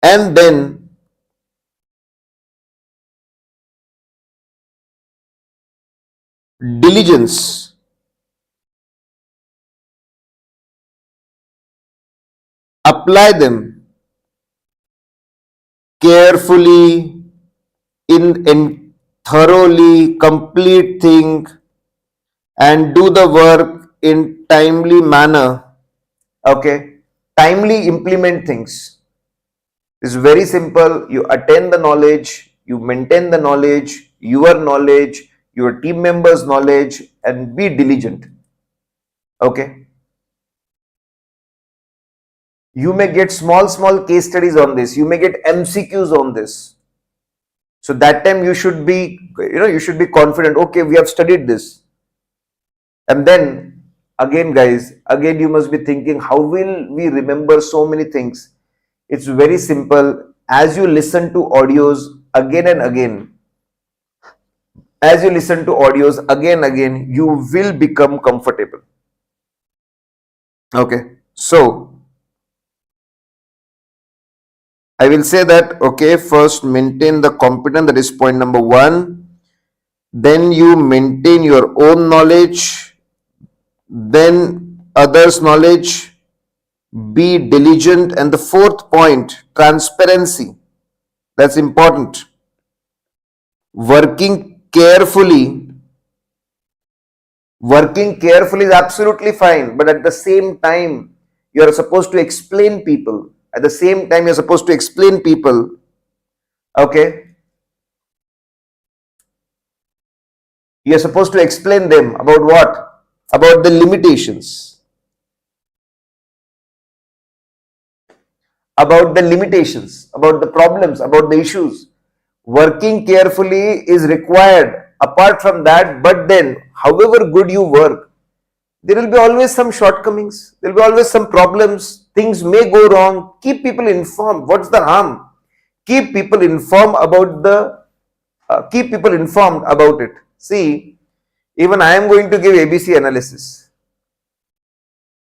And then diligence, apply them carefully, in thoroughly, complete thing, and do the work in timely manner. Okay, timely implement things. It's very simple. You attain the knowledge, you maintain the knowledge, your team members' knowledge, and be diligent. Okay. You may get small case studies on this. You may get MCQs on this. So that time you should be, you should be confident. Okay, we have studied this. And then again, guys, again you must be thinking, how will we remember so many things? It's very simple. As you listen to audios again and again, you will become comfortable. Okay. So I will say that, okay, first maintain the competence, that is point number 1. Then you maintain your own knowledge, then others' knowledge, be diligent, and the 4th point, transparency. That's important. Working carefully is absolutely fine, but at the same time, you are supposed to explain people. Okay, you're supposed to explain them about what? About the limitations. About the problems, about the issues. Working carefully is required. Apart from that, but then, however good you work, there will be always some shortcomings. There will be always some problems. Things may go wrong. Keep people informed. What's the harm? Keep people informed about it. See, even I am going to give ABC analysis.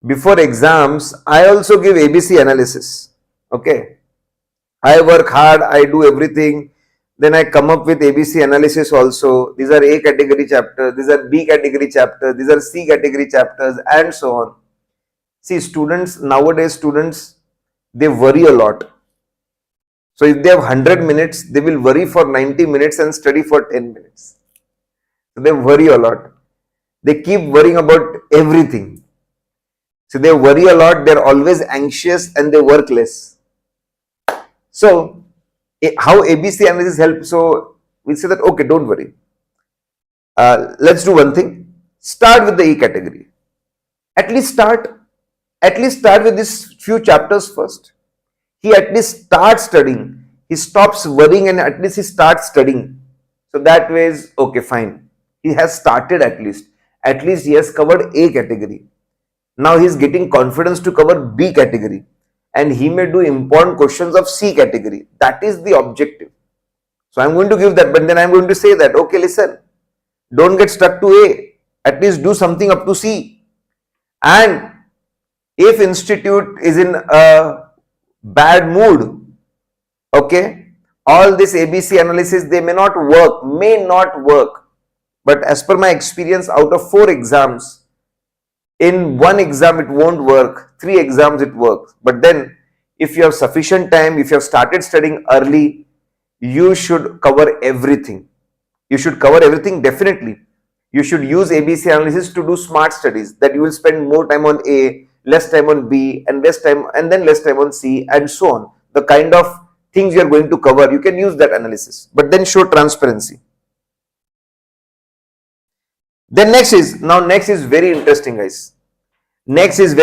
Before exams, I also give ABC analysis. Okay. I work hard, I do everything. Then I come up with ABC analysis also. These are A category chapters, these are B category chapters, these are C category chapters, and so on. See, nowadays, they worry a lot. So if they have 100 minutes, they will worry for 90 minutes and study for 10 minutes. So they worry a lot. They keep worrying about everything. So they worry a lot, they're always anxious, and they work less. So how ABC analysis helps? So we say that, okay, don't worry. Let's do one thing. Start with the A category. At least start with these few chapters first. He at least starts studying. He stops worrying and at least he starts studying. So that way is okay, fine. He has started at least. At least he has covered A category. Now he is getting confidence to cover B category. And he may do important questions of C category. That is the objective. So I'm going to give that, but then I'm going to say that, okay, listen, don't get stuck to A. At least do something up to C. And if institute is in a bad mood, okay, all this ABC analysis, they may not work. But as per my experience, out of 4 exams, in 1 exam it won't work, 3 exams it works. But then if you have sufficient time, if you have started studying early, you should cover everything. Definitely. You should use ABC analysis to do smart studies, that you will spend more time on A, less time on B, and less time on C, and so on. The kind of things you are going to cover, you can use that analysis, but then show transparency. Then next is very interesting, guys. Let's face,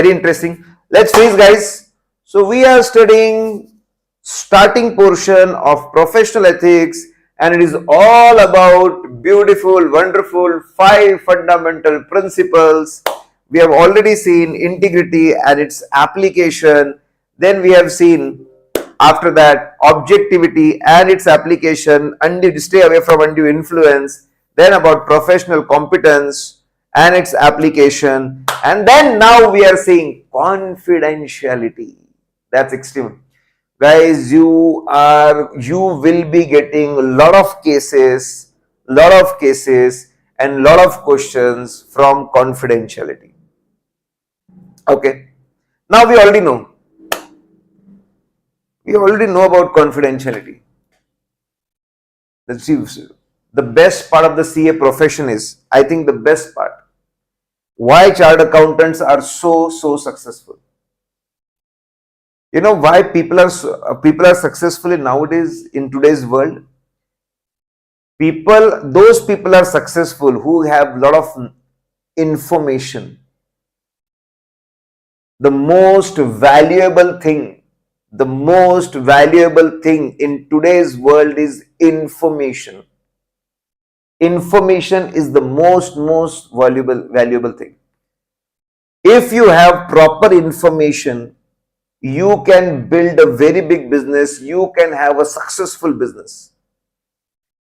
guys. So we are studying starting portion of professional ethics, and it is all about beautiful, wonderful 5 fundamental principles. We have already seen integrity and its application. Then we have seen, after that, objectivity and its application, stay away from undue influence. Then about professional competence and its application. And then now we are seeing confidentiality. That's extreme. Guys, you will be getting a lot of cases, and lot of questions from confidentiality. Okay. Now we already know. We already know about confidentiality. The best part of the CA profession is, I think the best part, why chartered accountants are so successful. You know why people are successful nowadays in today's world? Those people are successful who have lot of information. The most valuable thing in today's world is information. Information is the most valuable thing. If you have proper information, you can build a very big business, you can have a successful business,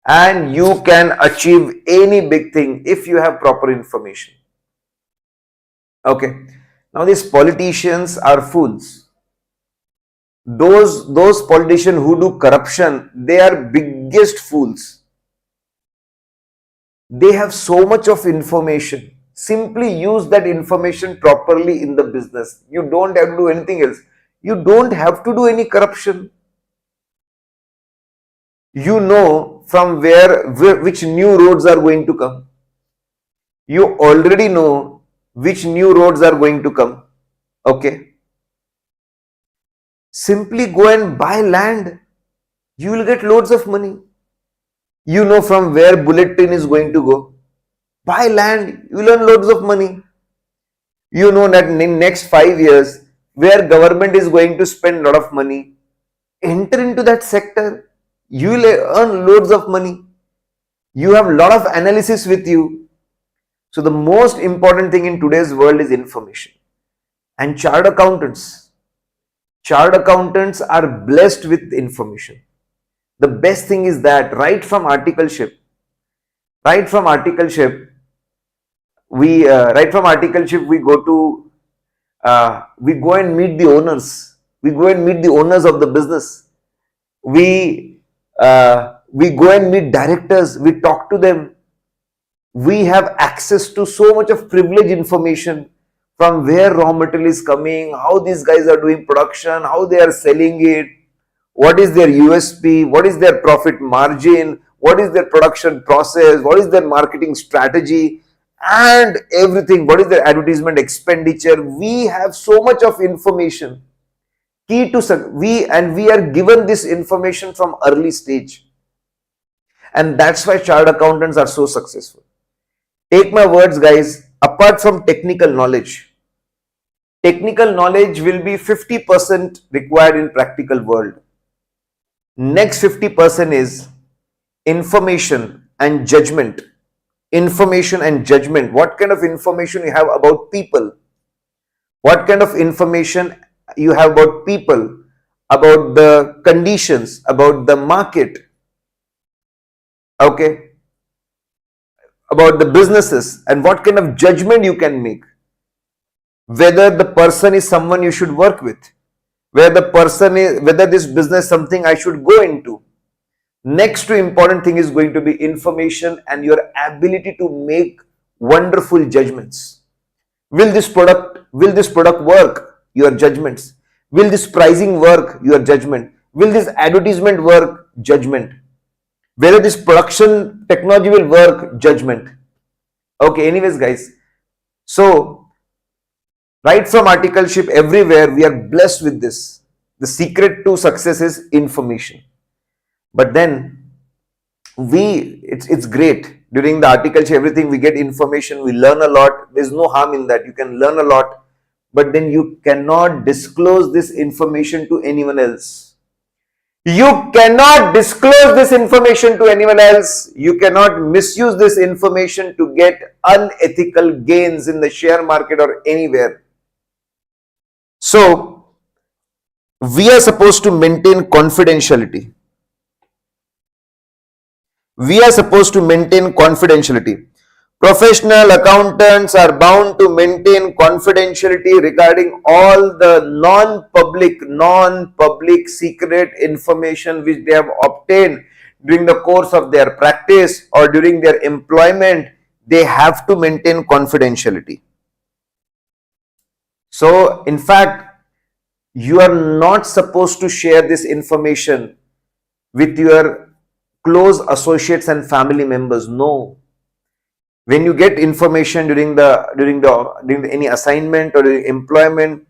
and you can achieve any big thing if you have proper information. Okay. Now these politicians are fools. Those politicians who do corruption, they are biggest fools. They have so much of information. Simply use that information properly in the business. You don't have to do anything else. You don't have to do any corruption. You know from which new roads are going to come. You already know which new roads are going to come. Okay. Simply go and buy land. You will get loads of money. You know from where bullet train is going to go. Buy land, you will earn loads of money. You know that in next 5 years, where government is going to spend a lot of money, enter into that sector. You will earn loads of money. You have a lot of analysis with you. So the most important thing in today's world is information. And chartered accountants are blessed with information. The best thing is that right from articleship, we go and meet the owners. We go and meet the owners of the business. We go and meet directors. We talk to them. We have access to so much of privileged information, from where raw material is coming, how these guys are doing production, how they are selling it, what is their USP, what is their profit margin, what is their production process, what is their marketing strategy, and everything, what is their advertisement expenditure. We have so much of information. We are given this information from early stage. And that's why chartered accountants are so successful. Take my words, guys, apart from technical knowledge will be 50% required in practical world. Next 50% is information and judgment. What kind of information you have about people? What kind of information you have about people, about the conditions, about the market, okay, about the businesses, and what kind of judgment you can make. Whether the person is someone you should work with, whether this business is something I should go into. Next to important thing is going to be information and your ability to make wonderful judgments. Will this product work? Your judgments. Will this pricing work? Your judgment. Will this advertisement work? Judgment. Whether this production technology will work? Judgment. Okay, anyways, guys. So, right from articleship, everywhere we are blessed with this. The secret to success is information. But then it's great. During the articleship, everything we get information, we learn a lot. There's no harm in that. You can learn a lot. But then you cannot disclose this information to anyone else. You cannot disclose this information to anyone else. You cannot misuse this information to get unethical gains in the share market or anywhere. So, we are supposed to maintain confidentiality. Professional accountants are bound to maintain confidentiality regarding all the non-public secret information which they have obtained during the course of their practice or during their employment. they have to maintain confidentiality. So in fact, you are not supposed to share this information with your close associates and family members. No. When you get information during any assignment or employment,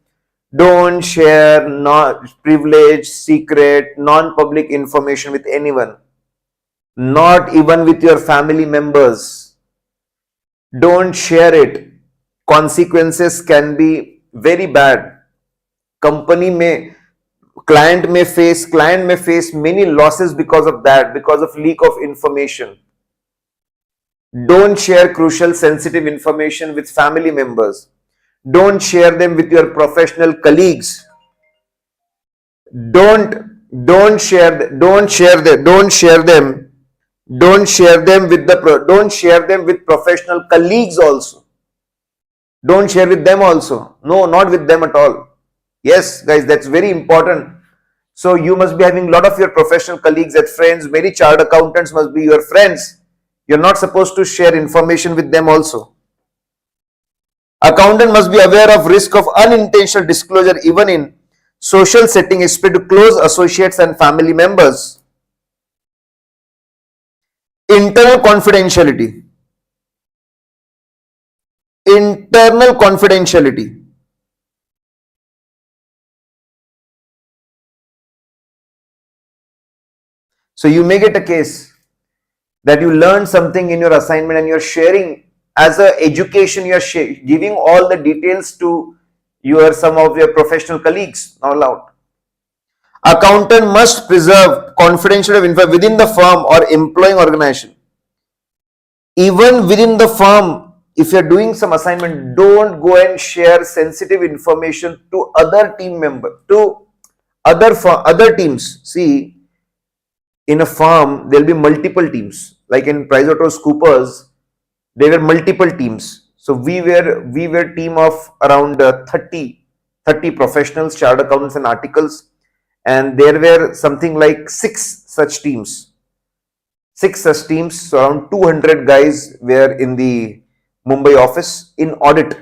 don't share not privileged, secret, non-public information with anyone, not even with your family members. Don't share it. Consequences can be very bad. Client may face many losses because of that, because of leak of information. Don't share crucial sensitive information with family members. Don't share them with your professional colleagues. Don't share them with professional colleagues also. Don't share with them also. No, not with them at all. Yes, guys, that's very important. So you must be having a lot of your professional colleagues as friends. Many chartered accountants must be your friends. You're not supposed to share information with them also. Accountant must be aware of risk of unintentional disclosure even in social setting, especially to close associates and family members. Internal confidentiality. Internal confidentiality. So you may get a case that you learned something in your assignment and you're sharing as a education, you're giving all the details to some of your professional colleagues. Not allowed. Accountant must preserve confidential info within the firm or employing organization. Even within the firm, if you're doing some assignment, don't go and share sensitive information to other team members, to other teams. See, in a firm, there'll be multiple teams. Like in PricewaterhouseCoopers, there were multiple teams. So we were team of around 30 professionals, chartered accountants and articles, and there were something like 6 such teams. So around 200 guys were in the Mumbai office in audit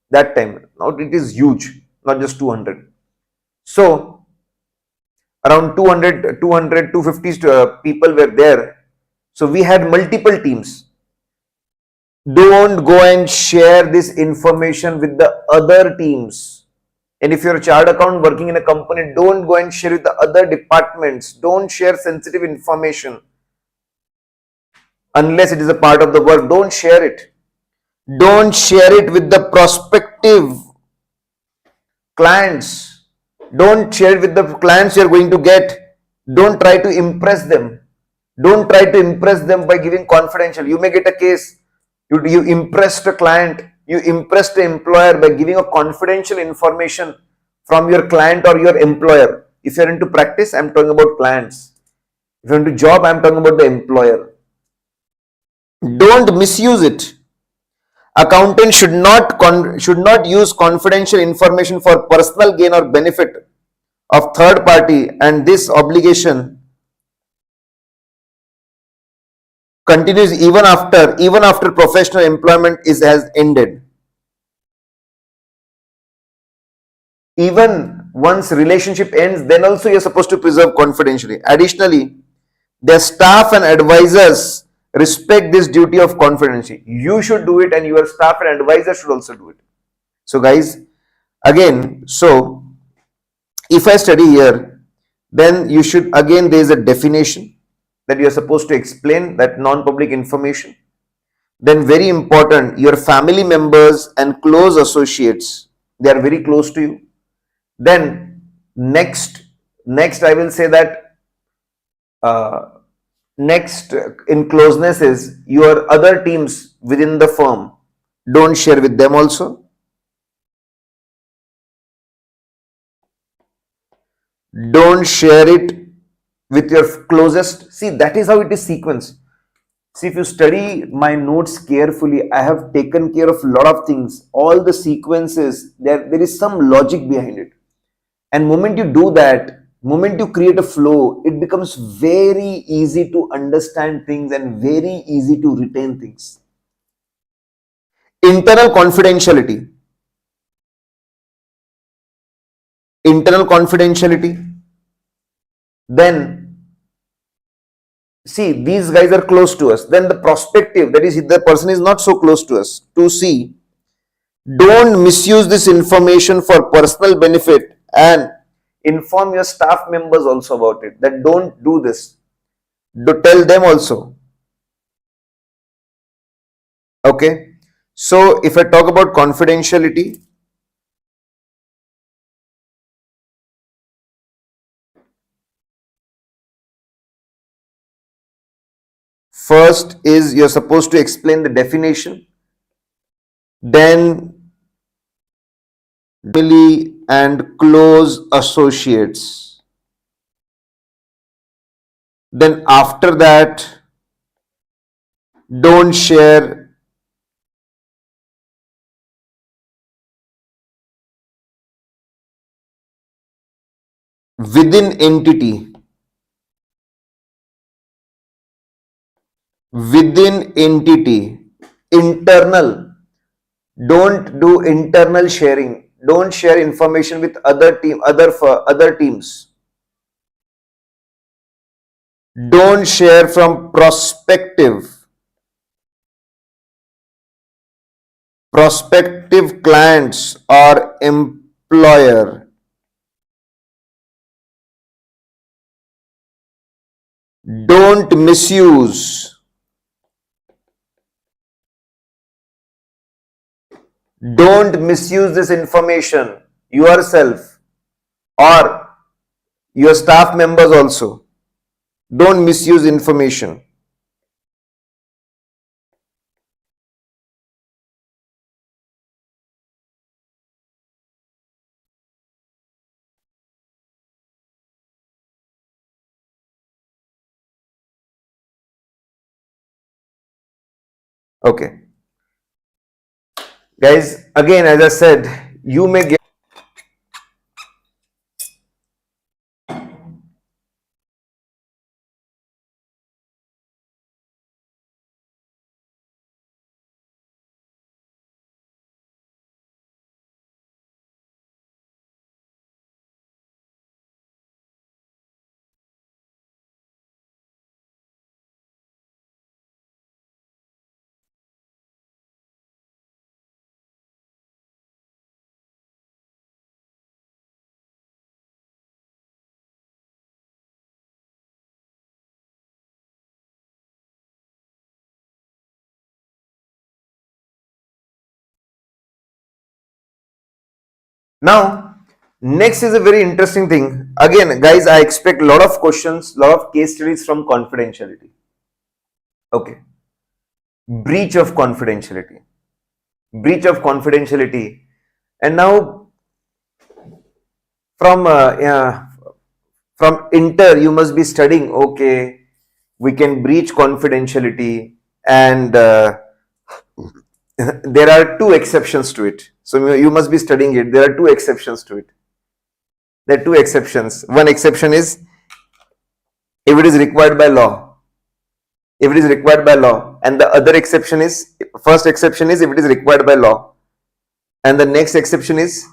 that time. Now it is huge, not just 200. So around 250 people were there. So we had multiple teams. Don't go and share this information with the other teams. And if you're a chartered accountant working in a company, don't go and share with the other departments. Don't share sensitive information. Unless it is a part of the work, don't share it. Don't share it with the prospective clients. Don't share it with the clients you're going to get. Don't try to impress them. Don't try to impress them by giving confidential. You may get a case. You impressed a client, you impressed the employer by giving a confidential information from your client or your employer. If you're into practice, I'm talking about clients. If you're into job, I'm talking about the employer. Don't misuse it. Accountant should not use confidential information for personal gain or benefit of third party, and this obligation continues even after professional employment has ended. Even once relationship ends, then also you're supposed to preserve confidentially. Additionally, their staff and advisors respect this duty of confidentiality. You should do it, and your staff and advisors should also do it. So guys, again, so if I study here, then you should, again, there is a definition that you are supposed to explain, that non-public information. Then very important, your family members and close associates, they are very close to you. Then next I will say that next in closeness is your other teams within the firm. Don't share with them also. Don't share it with your closest. See, that is how it is sequenced. See, if you study my notes carefully, I have taken care of a lot of things. All the sequences, there is some logic behind it. And moment you do that, moment you create a flow, it becomes very easy to understand things and very easy to retain things. Internal confidentiality. Internal confidentiality. Then, see, these guys are close to us. Then the prospective, that is, the person is not so close to us. To see, don't misuse this information for personal benefit, and inform your staff members also about it, that don't do this. To tell them also. Okay. So if I talk about confidentiality, first is you're supposed to explain the definition, then family and close associates. Then after that, don't share within entity. Within entity. Internal. Don't do internal sharing. Don't share information with other teams. Don't share from prospective clients or employer. Don't misuse this information yourself or your staff members also. Don't misuse information. Okay. Guys, again, as I said, you may get now. Next is a very interesting thing. Again, guys, I expect a lot of questions, lot of case studies from confidentiality. Okay. Breach of confidentiality. Breach of confidentiality. And now from inter, you must be studying, okay, we can breach confidentiality, and there are two exceptions to it. So you must be studying it. There are two exceptions to it. There are two exceptions. One exception is if it is required by law. If it is required by law. And the other exception is, first exception is if it is required by law. And the next exception is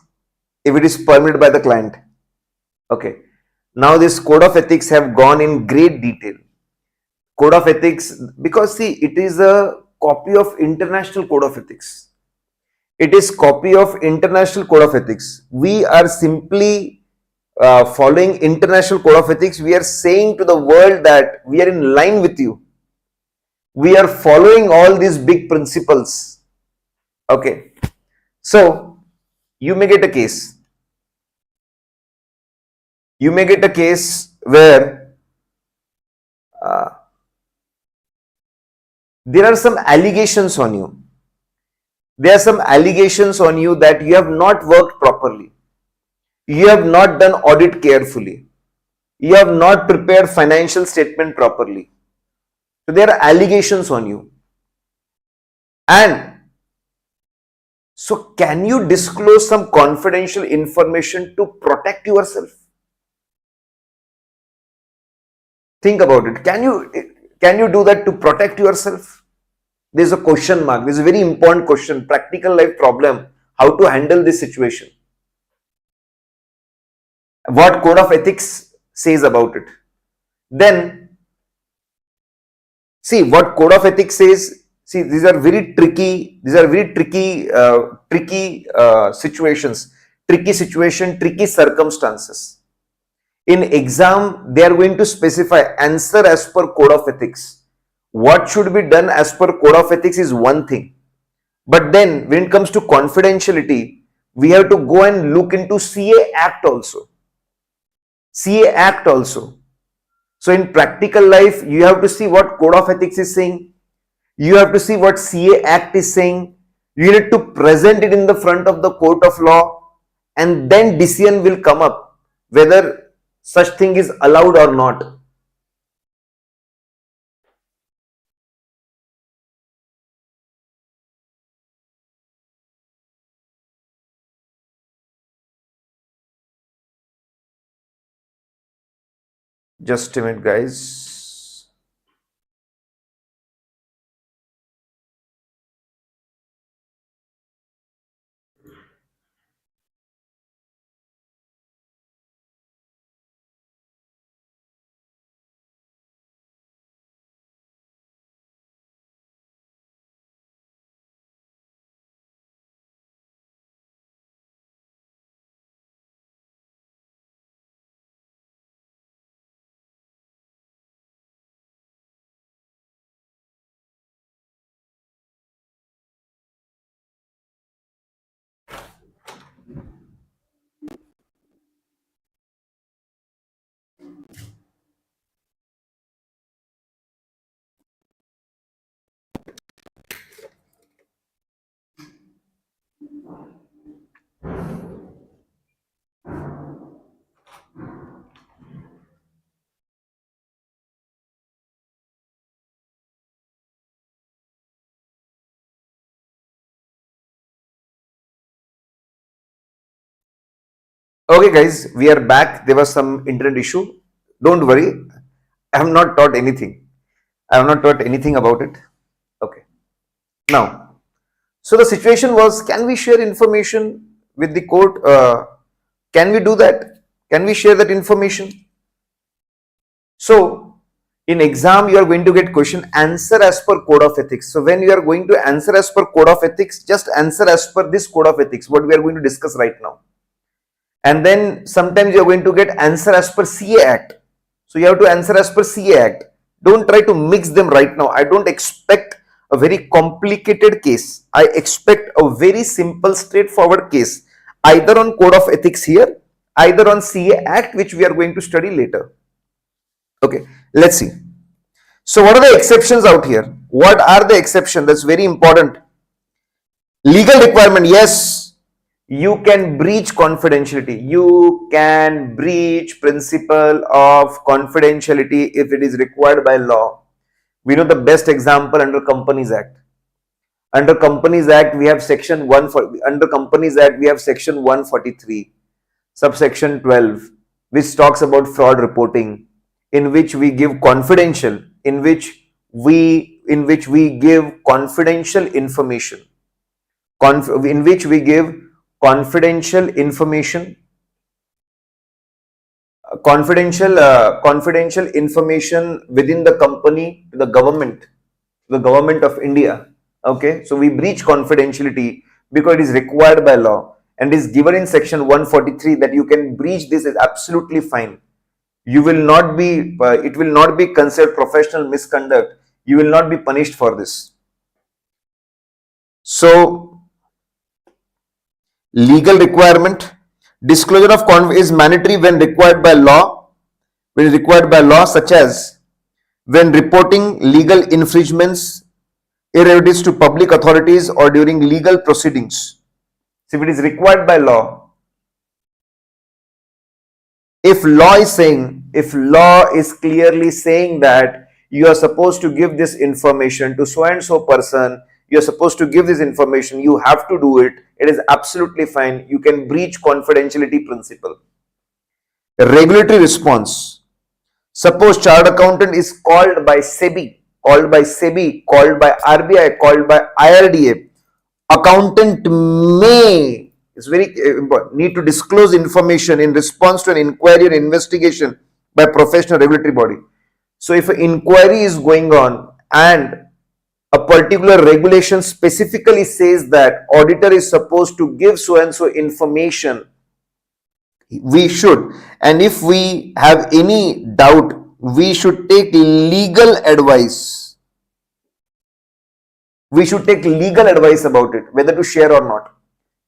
if it is permitted by the client. Okay. Now this code of ethics have gone in great detail. Code of ethics, because see, it is a copy of international code of ethics. It is copy of international code of ethics. We are simply following international code of ethics. We are saying to the world that we are in line with you. We are following all these big principles. Okay. So you may get a case. You may get a case where there are some allegations on you. There are some allegations on you that you have not worked properly. You have not done audit carefully. You have not prepared financial statement properly. So there are allegations on you. And so can you disclose some confidential information to protect yourself? Think about it. Can you do that to protect yourself? There's a question mark. There's a very important question, practical life problem, how to handle this situation. What code of ethics says about it. Then, see what code of ethics says. See, these are very tricky. These are very tricky situations. Tricky situation, tricky circumstances. In exam, they are going to specify answer as per code of ethics. What should be done as per code of ethics is one thing. But then when it comes to confidentiality, we have to go and look into CA Act also. CA Act also. So in practical life, you have to see what code of ethics is saying. You have to see what CA Act is saying. You need to present it in the front of the court of law, and then decision will come up whether such thing is allowed or not. Just a minute, guys. Okay, guys, we are back. There was some internet issue. Don't worry. I have not taught anything. I have not taught anything about it. Okay. Now, so the situation was, can we share information with the court? Can we do that? Can we share that information? So, in exam, you are going to get question answer as per code of ethics. So, when you are going to answer as per code of ethics, just answer as per this code of ethics, what we are going to discuss right now. And then sometimes you are going to get answer as per CA Act. So, you have to answer as per CA Act. Don't try to mix them right now. I don't expect a very complicated case. I expect a very simple, straightforward case, either on code of ethics here, either on CA Act, which we are going to study later. Okay, let's see. So what are the exceptions out here? What are the exceptions? That's very important. Legal requirement, yes, you can breach confidentiality. You can breach principle of confidentiality if it is required by law. We know the best example under Companies Act. Under Companies Act, we have section 143, subsection 12, which talks about fraud reporting, in which we give confidential, in which we give confidential information, in which we give confidential information, confidential information within the company to the government of India. Okay, so we breach confidentiality because it is required by law and is given in section 143 that you can breach this, is absolutely fine. You will not be, it will not be considered professional misconduct. You will not be punished for this. So, legal requirement, disclosure of is mandatory when required by law, such as when reporting legal infringements, irregularities to public authorities or during legal proceedings. So if it is required by law, if law is clearly saying that you are supposed to give this information to so and so person, you are supposed to give this information, you have to do it, it is absolutely fine. You can breach confidentiality principle. Regulatory response. Suppose chartered accountant is called by SEBI. called by SEBI, called by RBI, called by IRDA, accountant may, it's very important, need to disclose information in response to an inquiry or investigation by professional regulatory body. So if an inquiry is going on and a particular regulation specifically says that auditor is supposed to give so and so information, we should, and if we have any doubt, we should take legal advice. We should take legal advice about it, whether to share or not.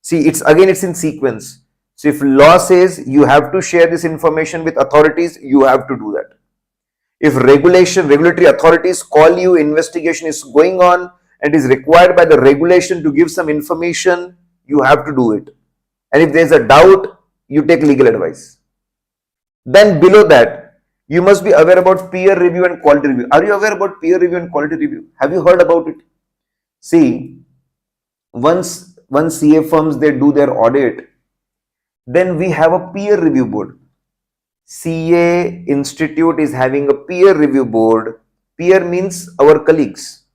See, it's in sequence. So if law says you have to share this information with authorities, you have to do that. If regulatory authorities call you, investigation is going on, and it is required by the regulation to give some information, you have to do it. And if there's a doubt, you take legal advice. Then below that, you must be aware about peer review and quality review. Are you aware about peer review and quality review? Have you heard about it? See, once CA firms, they do their audit, then we have a peer review board. CA Institute is having a peer review board. Peer means our colleagues.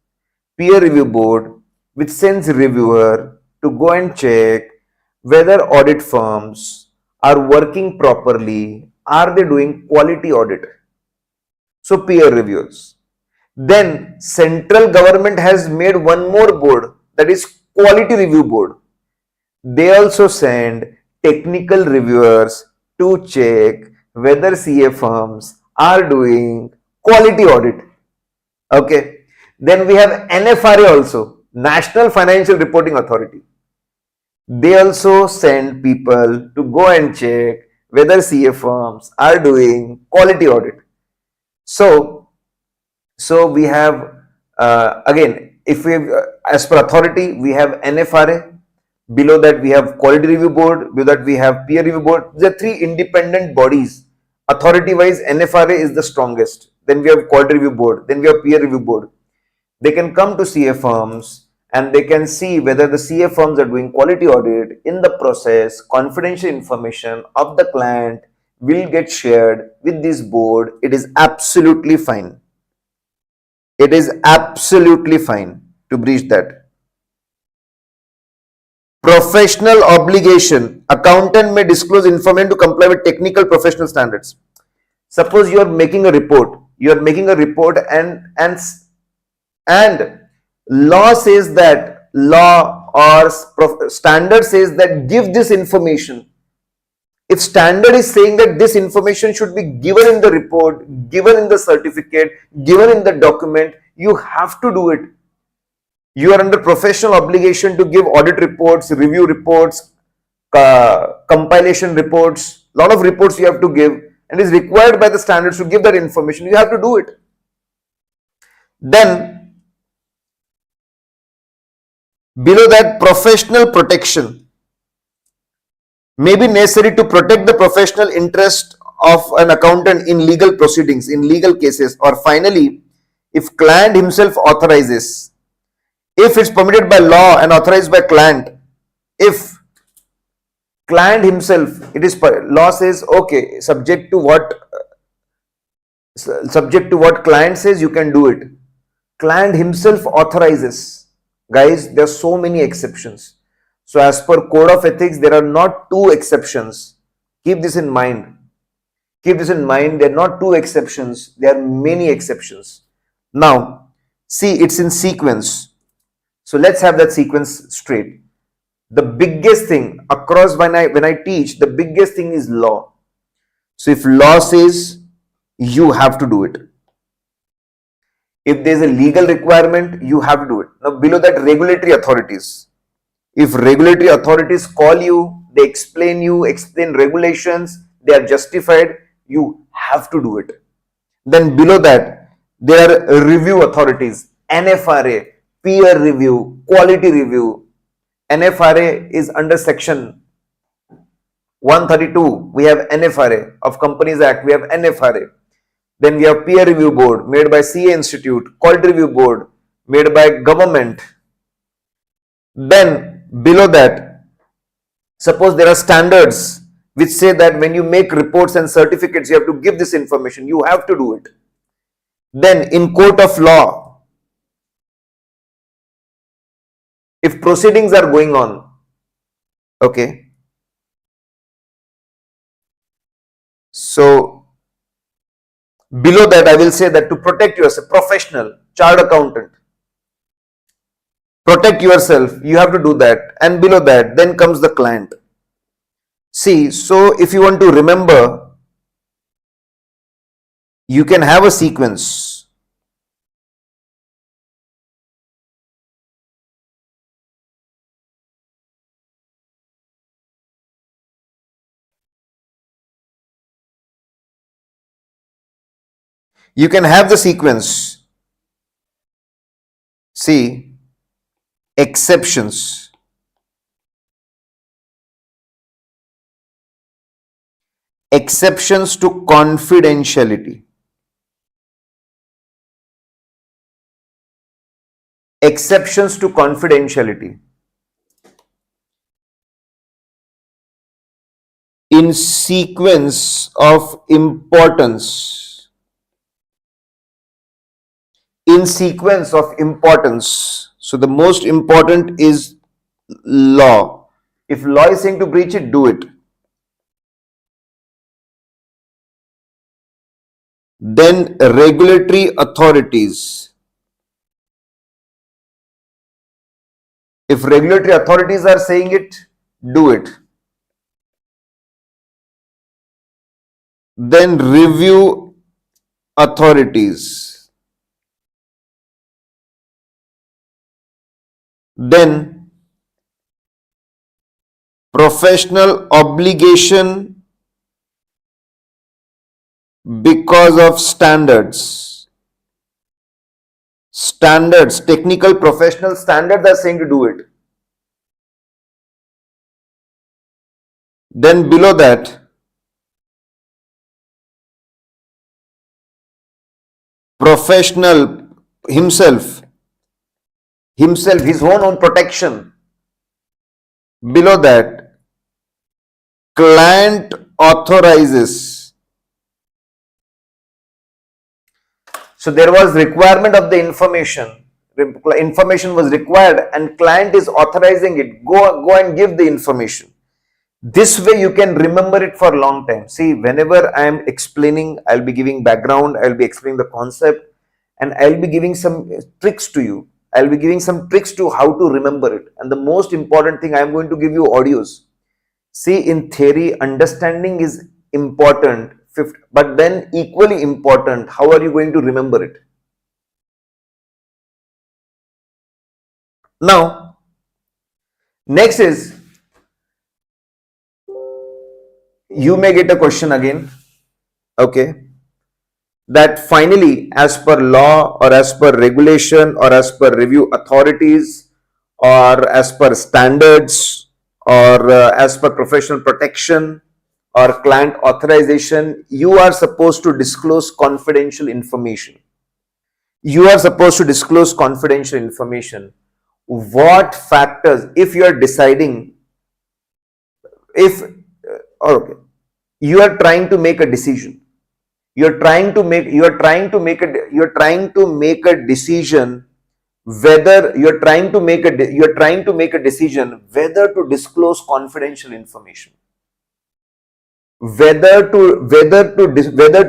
Peer review board which sends reviewer to go and check whether audit firms are working properly. Are they doing quality audit? So peer reviewers. Then central government has made one more board, that is quality review board. They also send technical reviewers to check whether CA firms are doing quality audit. Okay. Then we have NFRA also, National Financial Reporting Authority. They also send people to go and check whether CA firms are doing quality audit. So we have, again, if we as per authority, we have NFRA. Below that, we have quality review board. Below that, we have peer review board. These are three independent bodies. Authority wise, NFRA is the strongest. Then we have quality review board. Then we have peer review board. They can come to CA firms and they can see whether the CA firms are doing quality audit. In the process, confidential information of the client will get shared with this board. It is absolutely fine. It is absolutely fine to breach that. Professional obligation. Accountant may disclose information to comply with technical professional standards. Suppose you are making a report. And law says that, law or standard says that give this information. If standard is saying that this information should be given in the report, given in the certificate, given in the document, you have to do it. You are under professional obligation to give audit reports, review reports, compilation reports, lot of reports you have to give, and is required by the standards to give that information. You have to do it. Then below that, professional protection may be necessary to protect the professional interest of an accountant in legal proceedings, in legal cases, or finally, if client himself authorizes, if it's permitted by law and authorized by client, if client himself, it is law says, okay, subject to what client says, you can do it. Client himself authorizes. Guys, there are so many exceptions. So as per code of ethics, there are not two exceptions. Keep this in mind. Keep this in mind. There are not two exceptions. There are many exceptions. Now, see, it's in sequence. So let's have that sequence straight. The biggest thing across when I teach, the biggest thing is law. So if law says, you have to do it. If there's a legal requirement, you have to do it. Now below that, regulatory authorities. If regulatory authorities call you, they explain regulations, they are justified, you have to do it. Then below that, there are review authorities, NFRA, peer review, quality review. NFRA is under section 132. We have NFRA of Companies Act. We have NFRA. Then we have peer review board made by CA Institute, quality review board made by government. Then below that, suppose there are standards which say that when you make reports and certificates, you have to give this information. You have to do it. Then in court of law, if proceedings are going on, okay, so below that I will say that to protect yourself, professional, chartered accountant, protect yourself, you have to do that. And below that then comes the client. See, so if you want to remember, you can have a sequence. You can have the sequence. See, exceptions. Exceptions to confidentiality. Exceptions to confidentiality. In sequence of importance. In sequence of importance. So the most important is law. If law is saying to breach it, do it. Then regulatory authorities. If regulatory authorities are saying it, do it. Then review authorities. Then professional obligation because of standards. Standards, technical professional standards are saying to do it. Then below that, professional himself, his own protection. Below that, client authorizes. So there was requirement of the information. Information was required and client is authorizing it. Go and give the information. This way you can remember it for a long time. See, whenever I am explaining, I'll be giving background, I'll be explaining the concept, and I'll be giving some tricks to you. I'll be giving some tricks to how to remember it. And the most important thing, I'm going to give you audios. See, in theory, understanding is important, but then equally important, how are you going to remember it? Now, next is, you may get a question again, okay, that finally, as per law or as per regulation or as per review authorities or as per standards or as per professional protection or client authorization, you are supposed to disclose confidential information. You are supposed to disclose confidential information. What factors, if you are deciding, if, okay, you are trying to make a decision, you're trying to make a decision whether whether to disclose confidential information, whether to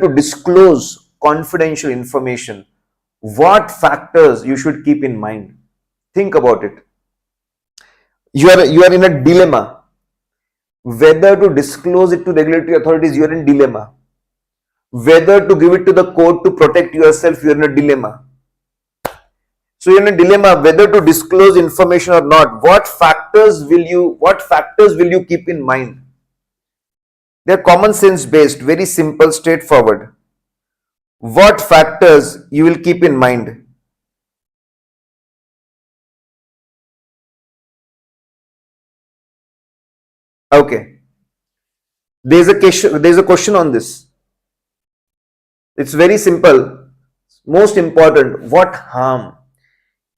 disclose confidential information. What factors you should keep in mind? Think about it. You are in a dilemma whether to disclose it to regulatory authorities. You are in dilemma whether to give it to the court to protect yourself. You are in a dilemma. So you're in a dilemma whether to disclose information or not. What factors will you keep in mind? They're common sense based, very simple, straightforward. What factors you will keep in mind? Okay. There's a question on this. It's very simple. Most important, what harm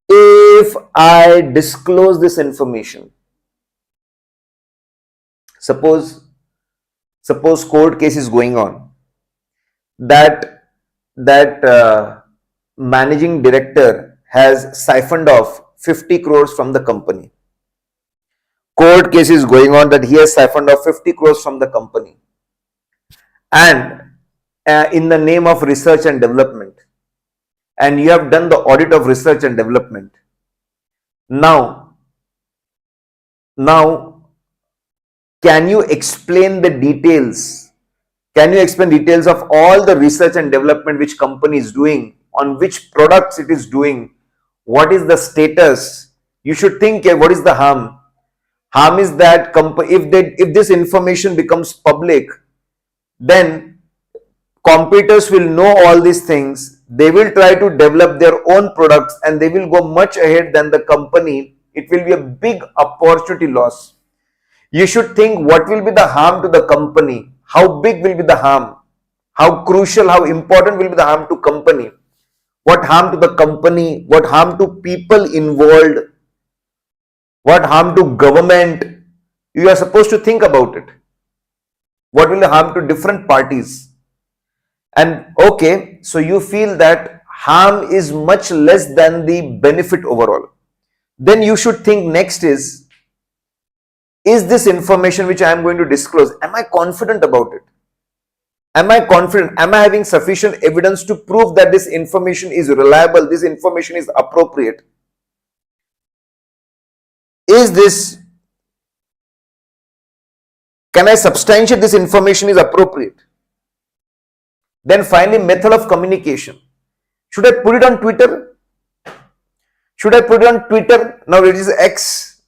if I disclose this information? Suppose court case is going on, that managing director has siphoned off 50 crores from the company. Court case is going on that he has siphoned off 50 crores from the company. And in the name of research and development. And you have done the audit of research and development. Now, can you explain the details? Can you explain details of all the research and development which company is doing, on which products it is doing? What is the status? You should think, what is the harm? Harm is that if this information becomes public, then competitors will know all these things. They will try to develop their own products and they will go much ahead than the company. It will be a big opportunity loss. You should think what will be the harm to the company, how big will be the harm, how crucial, how important will be the harm to company, what harm to the company, what harm to people involved, what harm to government. You are supposed to think about it. What will the harm to different parties? And okay, so you feel that harm is much less than the benefit overall. Then you should think next is this information which I am going to disclose, am I confident about it? Am I confident? Am I having sufficient evidence to prove that this information is reliable, this information is appropriate? Can I substantiate this information is appropriate? Then finally, method of communication. Should I put it on Twitter? Should I put it on Twitter? Now it is X.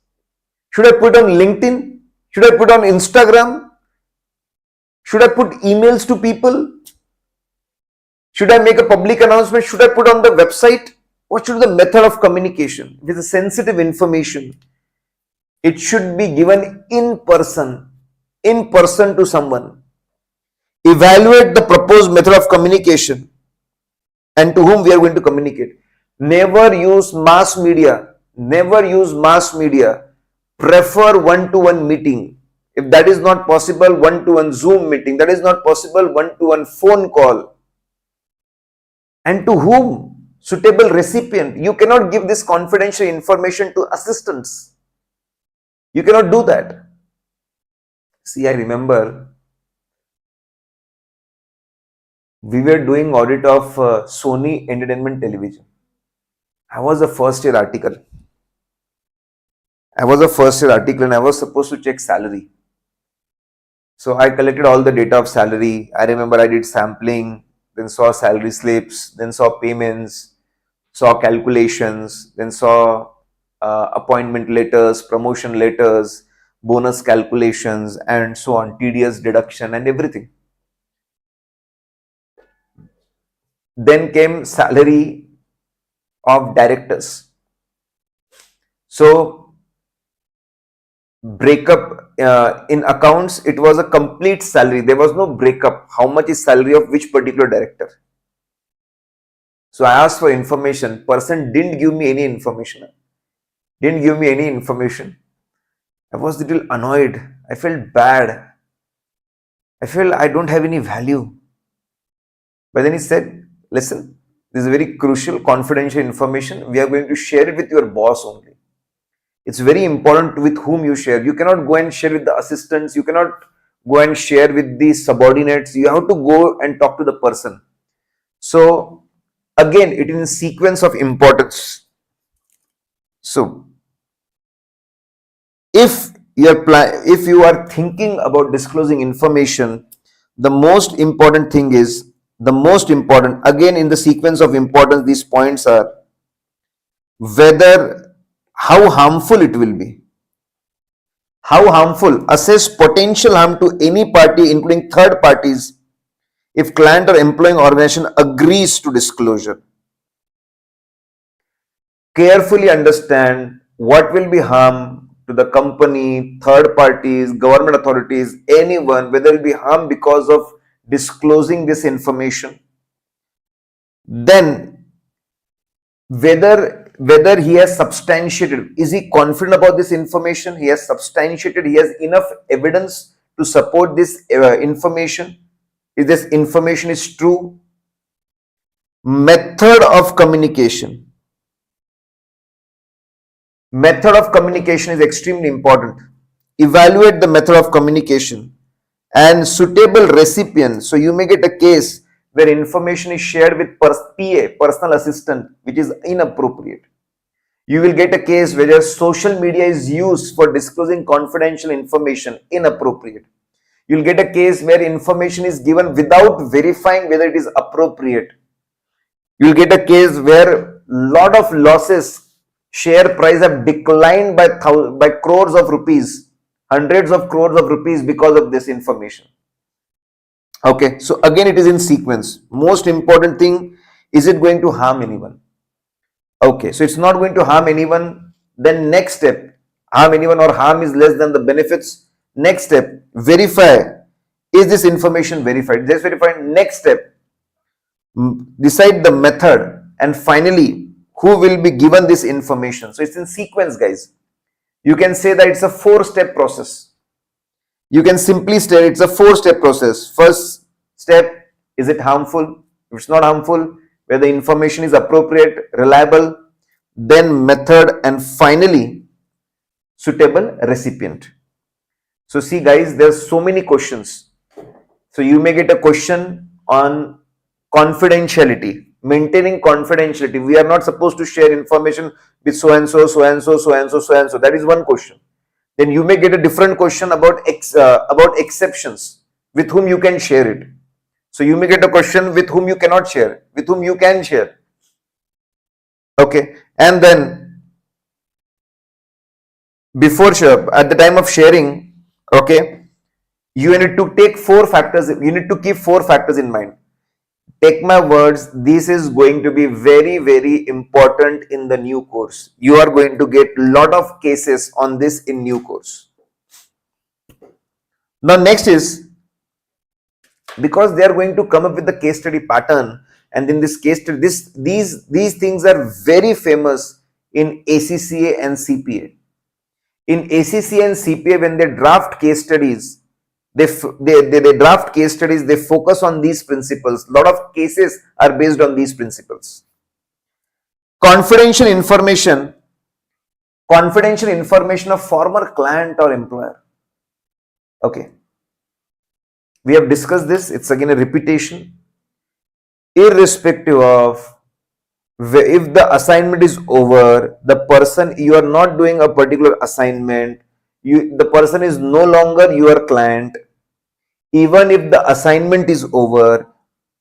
Should I put it on LinkedIn? Should I put it on Instagram? Should I put emails to people? Should I make a public announcement? Should I put on the website? What should be the method of communication? With the sensitive information, it should be given in person to someone. Evaluate the proposed method of communication and to whom we are going to communicate. Never use mass media. Never use mass media. Prefer one-to-one meeting. If that is not possible, one-to-one Zoom meeting. That is not possible, one-to-one phone call. And to whom? Suitable recipient. You cannot give this confidential information to assistants. You cannot do that. See, I remember we were doing audit of Sony Entertainment Television. I was a first year article. And I was supposed to check salary. So I collected all the data of salary. I remember I did sampling, then saw salary slips, then saw payments, saw calculations, then saw appointment letters, promotion letters, bonus calculations, and so on, TDS deduction and everything. Then came salary of directors. So breakup in accounts, it was a complete salary. There was no breakup. How much is salary of which particular director? So I asked for information. Person didn't give me any information. I was a little annoyed. I felt bad. I felt I don't have any value. But then he said, listen, this is very crucial, confidential information. We are going to share it with your boss only. It's very important with whom you share. You cannot go and share with the assistants. You cannot go and share with the subordinates. You have to go and talk to the person. So again, it is in sequence of importance. So if you are thinking about disclosing information, the most important thing is, again in the sequence of importance, these points are how harmful it will be. How harmful? Assess potential harm to any party, including third parties, if client or employing organization agrees to disclosure. Carefully understand what will be harm to the company, third parties, government authorities, anyone, whether it will be harm because of disclosing this information. Then whether he has substantiated, is he confident about this information? He has substantiated, he has enough evidence to support this information. If this information is true. Method of communication. Method of communication is extremely important. Evaluate the method of communication and suitable recipient. So you may get a case where information is shared with PA, personal assistant, which is inappropriate. You will get a case where social media is used for disclosing confidential information, inappropriate. You'll get a case where information is given without verifying whether it is appropriate. You'll get a case where lot of losses, share price have declined by crores of rupees, hundreds of crores of rupees because of this information. Okay, so again it is in sequence. Most important thing, is it going to harm anyone? Okay, so it's not going to harm anyone. Then next step, harm anyone or harm is less than the benefits. Next step, verify. Is this information verified? Just verify. Next step, decide the method, and finally, who will be given this information. So it's in sequence, guys. You can say that it's a 4-step process. You can simply say it's a 4-step process. First step, is it harmful? If it's not harmful, where the information is appropriate, reliable, then method, and finally, suitable recipient. So see guys, there's so many questions. So you may get a question on confidentiality, maintaining confidentiality. We are not supposed to share information with so and so, so and so, so and so, so and so. That is one question. Then you may get a different question about exceptions, with whom you can share it. So you may get a question with whom you cannot share, with whom you can share. Okay, and then before at the time of sharing, okay, you need to take 4 factors. You need to keep 4 factors in mind. Take my words, this is going to be very, very important in the new course. You are going to get a lot of cases on this in new course. Now next is, because they are going to come up with the case study pattern, and in this case study, these things are very famous in ACCA and CPA. In ACCA and CPA, when they draft case studies, they draft case studies, they focus on these principles. A lot of cases are based on these principles. Confidential information of former client or employer. Okay, we have discussed this. It's again a repetition. Irrespective of if the assignment is over, the person, you are not doing a particular assignment, the person is no longer your client, even if the assignment is over,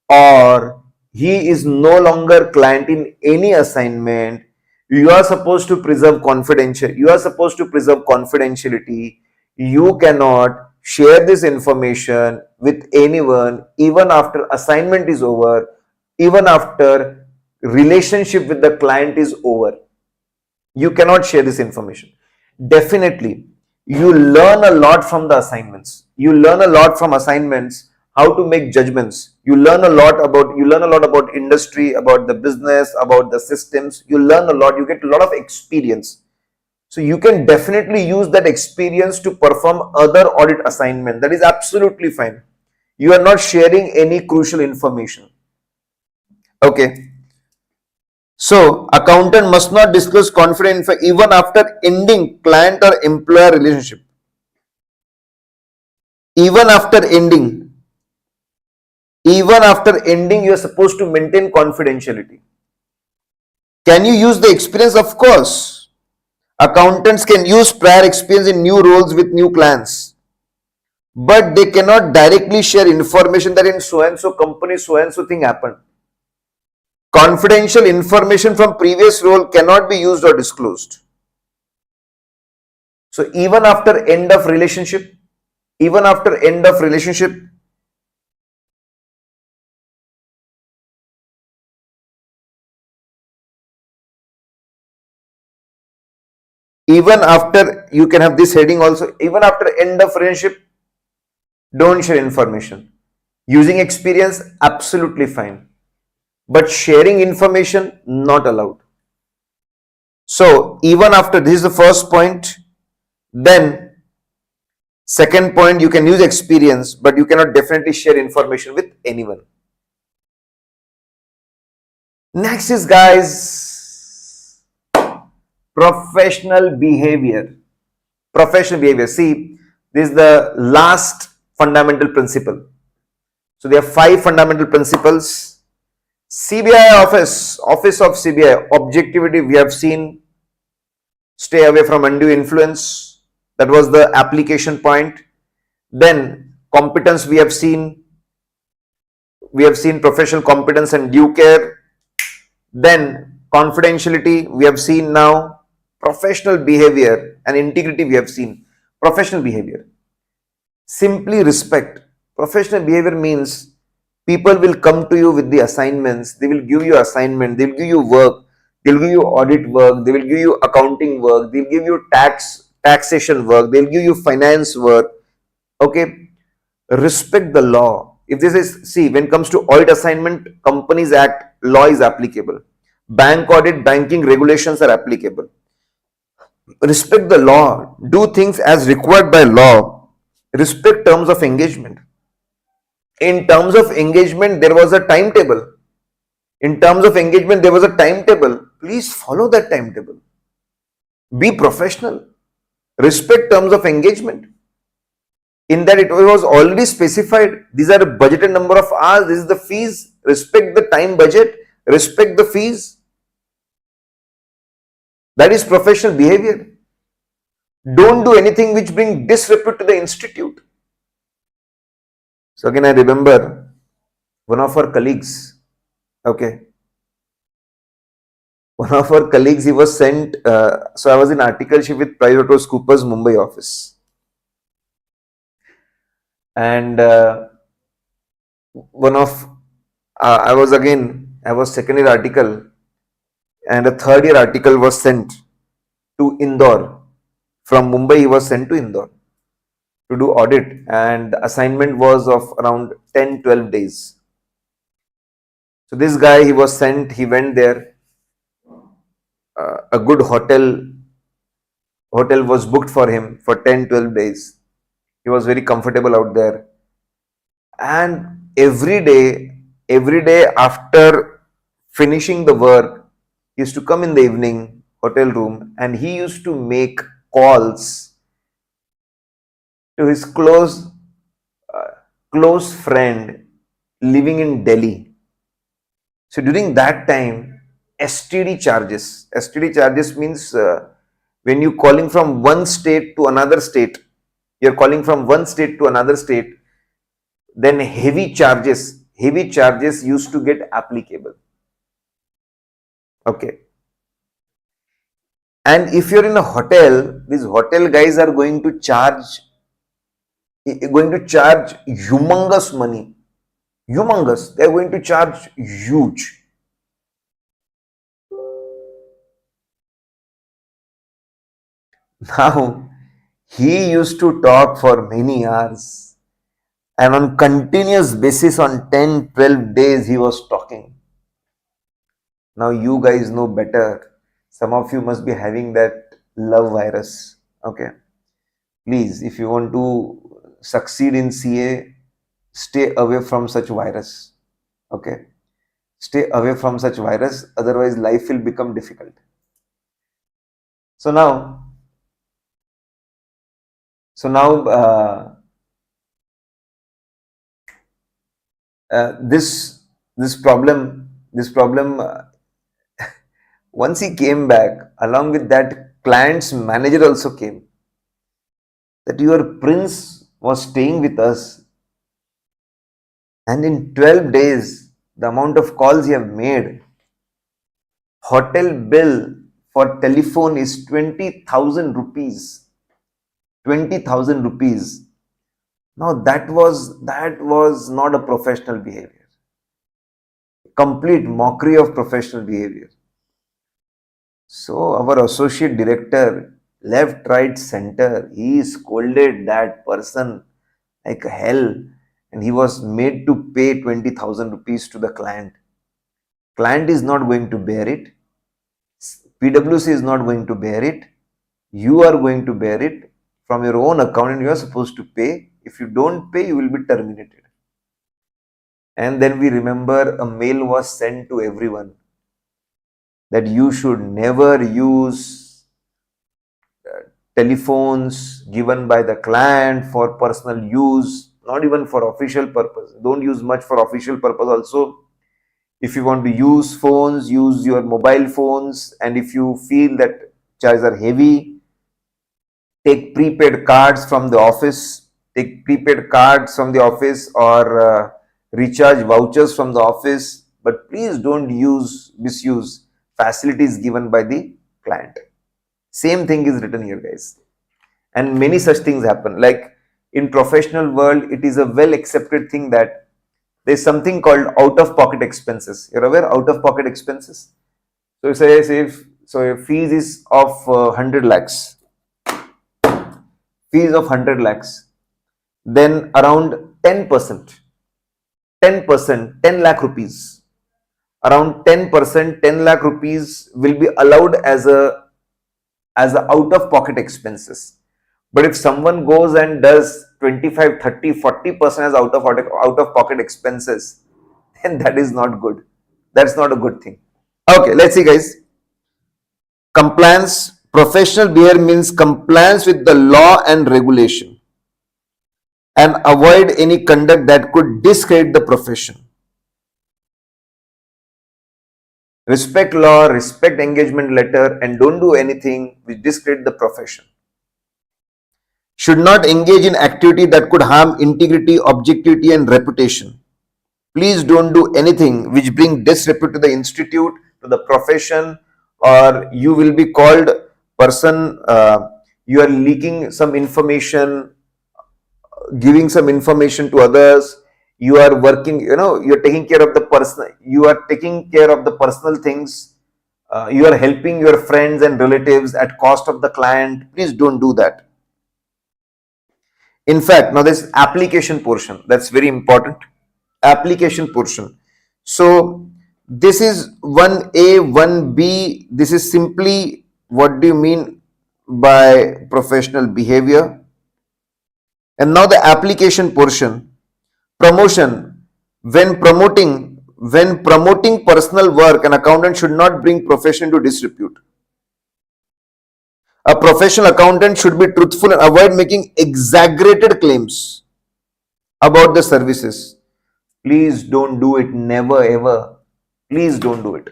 or he is no longer client in any assignment, you are supposed to preserve confidentiality. You cannot share this information with anyone, even after assignment is over, even after relationship with the client is over. You cannot share this information. Definitely, you learn a lot from the assignments. You learn a lot from assignments, how to make judgments. You learn a lot about industry, about the business, about the systems. You learn a lot. You get a lot of experience. So you can definitely use that experience to perform other audit assignment. That is absolutely fine. You are not sharing any crucial information. Okay. So, accountant must not disclose confidential info even after ending client or employer relationship. Even after ending, you are supposed to maintain confidentiality. Can you use the experience? Of course. Accountants can use prior experience in new roles with new clients, but they cannot directly share information that in so and so company, so and so thing happened. Confidential information from previous role cannot be used or disclosed. So even after end of relationship, even after end of relationship, even after, you can have this heading also, even after end of relationship, don't share information. Using experience, absolutely fine. But sharing information, not allowed. So even after, this is the first point. Then second point, you can use experience, but you cannot definitely share information with anyone. Next is, guys, Professional behavior. Professional behavior. See, this is the last fundamental principle. So there are 5 fundamental principles. CBI office of CBI, objectivity we have seen, stay away from undue influence. That was the application point. Then competence we have seen professional competence and due care. Then confidentiality we have seen now. Professional behavior and integrity we have seen. Professional behavior. Simply respect. Professional behavior means people will come to you with the assignments. They will give you assignment. They will give you work. They will give you audit work. They will give you accounting work. They will give you taxation work. They will give you finance work. Okay. Respect the law. If this is, see, when it comes to audit assignment, Companies Act law is applicable. Bank audit, banking regulations are applicable. Respect the law. Do things as required by law. Respect terms of engagement. In terms of engagement, there was a timetable. Please follow that timetable. Be professional. Respect terms of engagement. In that it was already specified. These are a budgeted number of hours. This is the fees. Respect the time budget. Respect the fees. That is professional behavior. Don't do anything which brings disrepute to the institute. So again, I remember one of our colleagues, okay, he was sent, so I was in articleship with PricewaterhouseCoopers Mumbai office. And I was second year article, and a third year article was sent to Indore. From Mumbai, he was sent to Indore to do audit, and the assignment was of around 10-12 days. So this guy, he went there. A good hotel was booked for him for 10-12 days. He was very comfortable out there. And every day after finishing the work, he used to come in the evening, hotel room, and he used to make calls to his close friend living in Delhi. So during that time, STD charges means when you calling from one state to another state, then heavy charges used to get applicable. Okay. And if you're in a hotel, these hotel guys are going to charge humongous money. Humongous. They're going to charge huge. Now, he used to talk for many hours, and on continuous basis on 10-12 days he was talking. Now you guys know better. Some of you must be having that love virus. Okay. Please, if you want to succeed in CA, stay away from such virus. Okay. Stay away from such virus, otherwise life will become difficult. So now this problem once he came back, along with that, client's manager also came, that your prince was staying with us, and in 12 days the amount of calls he have made, hotel bill for telephone is 20,000 rupees. 20,000 rupees. Now that was not a professional behavior. Complete mockery of professional behavior. So our associate director, left, right, center, he scolded that person like hell, and he was made to pay 20,000 rupees to the client. Client is not going to bear it. PwC is not going to bear it. You are going to bear it from your own account, and you are supposed to pay. If you don't pay, you will be terminated. And then we remember a mail was sent to everyone that you should never use telephones given by the client for personal use, not even for official purpose. Don't use much for official purpose also. If you want to use phones, use your mobile phones, and if you feel that charges are heavy, take prepaid cards from the office, or recharge vouchers from the office, but please don't misuse facilities given by the client. Same thing is written here, guys. And many such things happen. Like in professional world, it is a well accepted thing that there's something called out of pocket expenses. You're aware out of pocket expenses? So say if your fees is of 100 lakhs, then around 10%, 10 lakh rupees, around 10%, 10 lakh rupees will be allowed as a out of pocket expenses. But if someone goes and does 25, 30, 40% as out of pocket expenses, then that is not good. That's not a good thing. Okay, let's see, guys. Compliance. Professional behavior means compliance with the law and regulation and avoid any conduct that could discredit the profession. Respect law, respect engagement letter, and don't do anything which discredit the profession. Should not engage in activity that could harm integrity, objectivity, and reputation. Please don't do anything which bring disrepute to the institute, to the profession, or you will be called person, you are leaking some information, giving some information to others, you are working, you're taking care of the personal things, you are helping your friends and relatives at cost of the client. Please don't do that. In fact, now this application portion, that's very important. Application portion. So this is 1A, 1B. This is simply what do you mean by professional behavior. And now the application portion. Promotion. When promoting personal work, an accountant should not bring profession into disrepute. A professional accountant should be truthful and avoid making exaggerated claims about the services. Please don't do it. Never ever. Please don't do it.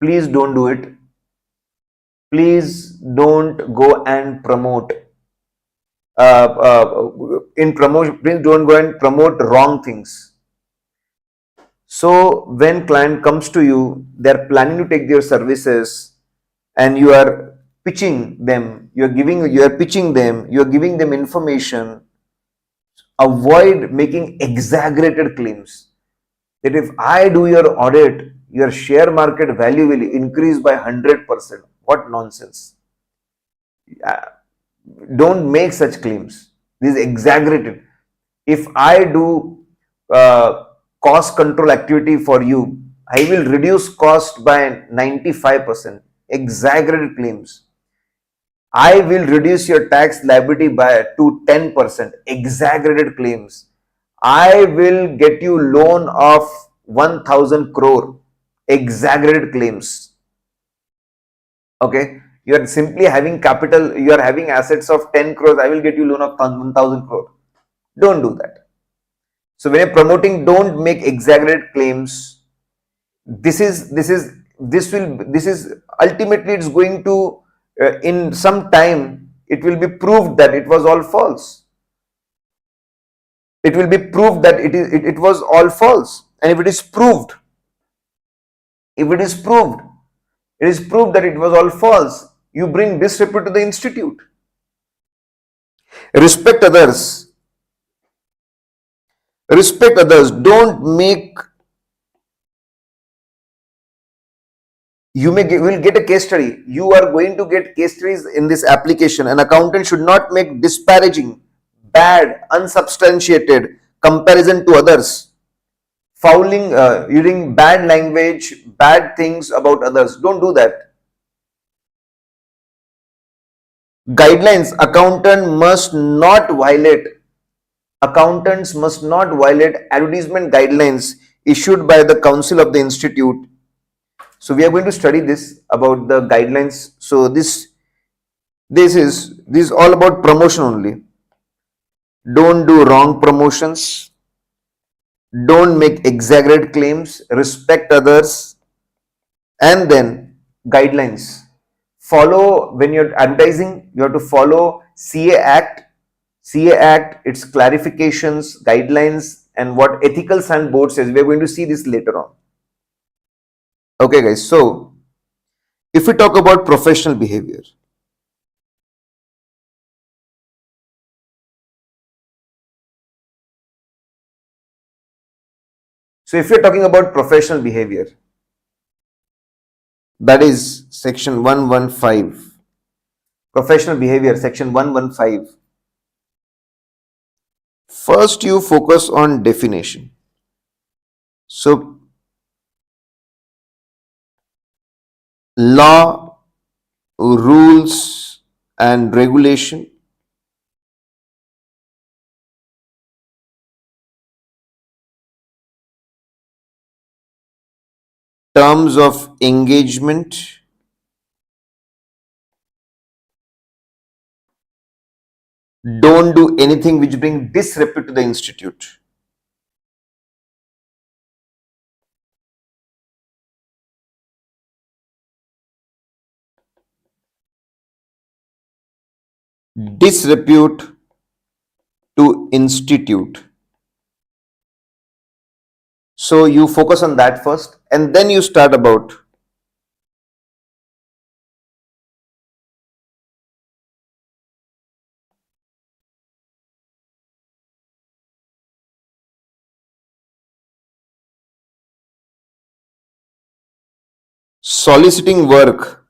Please don't do it. Please don't go and promote. In promotion, please don't go and promote wrong things. So when client comes to you, they're planning to take their services, and you are pitching them. You are pitching them. You are giving them information. Avoid making exaggerated claims. That if I do your audit, your share market value will increase by 100%. What nonsense. Don't make such claims. This is exaggerated. If I do cost control activity for you, I will reduce cost by 95%. Exaggerated claims. I will reduce your tax liability to 10%. Exaggerated claims. I will get you loan of 1,000 crore. Exaggerated claims. Okay, you are simply having capital, you are having assets of 10 crores. I will get you loan of 1,000 crore. Don't do that. So when you're promoting, don't make exaggerated claims. This is ultimately it's going to in some time it will be proved that it was all false. It will be proved that it was all false. And if it is proved that it was all false, you bring disrepute to the institute. Respect others. Don't make. Will get a case study. You are going to get case studies in this application. An accountant should not make disparaging, bad, unsubstantiated comparison to others. Fouling, using bad language, bad things about others. Don't do that. Guidelines. Accountants must not violate advertisement guidelines issued by the Council of the Institute. So we are going to study this about the guidelines. So this This is all about promotion only. Don't do wrong promotions. Don't make exaggerate claims. Respect others. And then guidelines. Follow when you're advertising, you have to follow CA Act. CA Act, its clarifications, guidelines, and what ethical sand board says. We're going to see this later on. Okay, guys. So, if we talk about professional behavior, so if you're talking about professional behavior, that is section 115. Professional behavior, section 115. First, you focus on definition. So, law, rules, and regulation, terms of engagement, don't do anything which bring disrepute to the institute. Disrepute to institute. So you focus on that first, and then you start about soliciting work.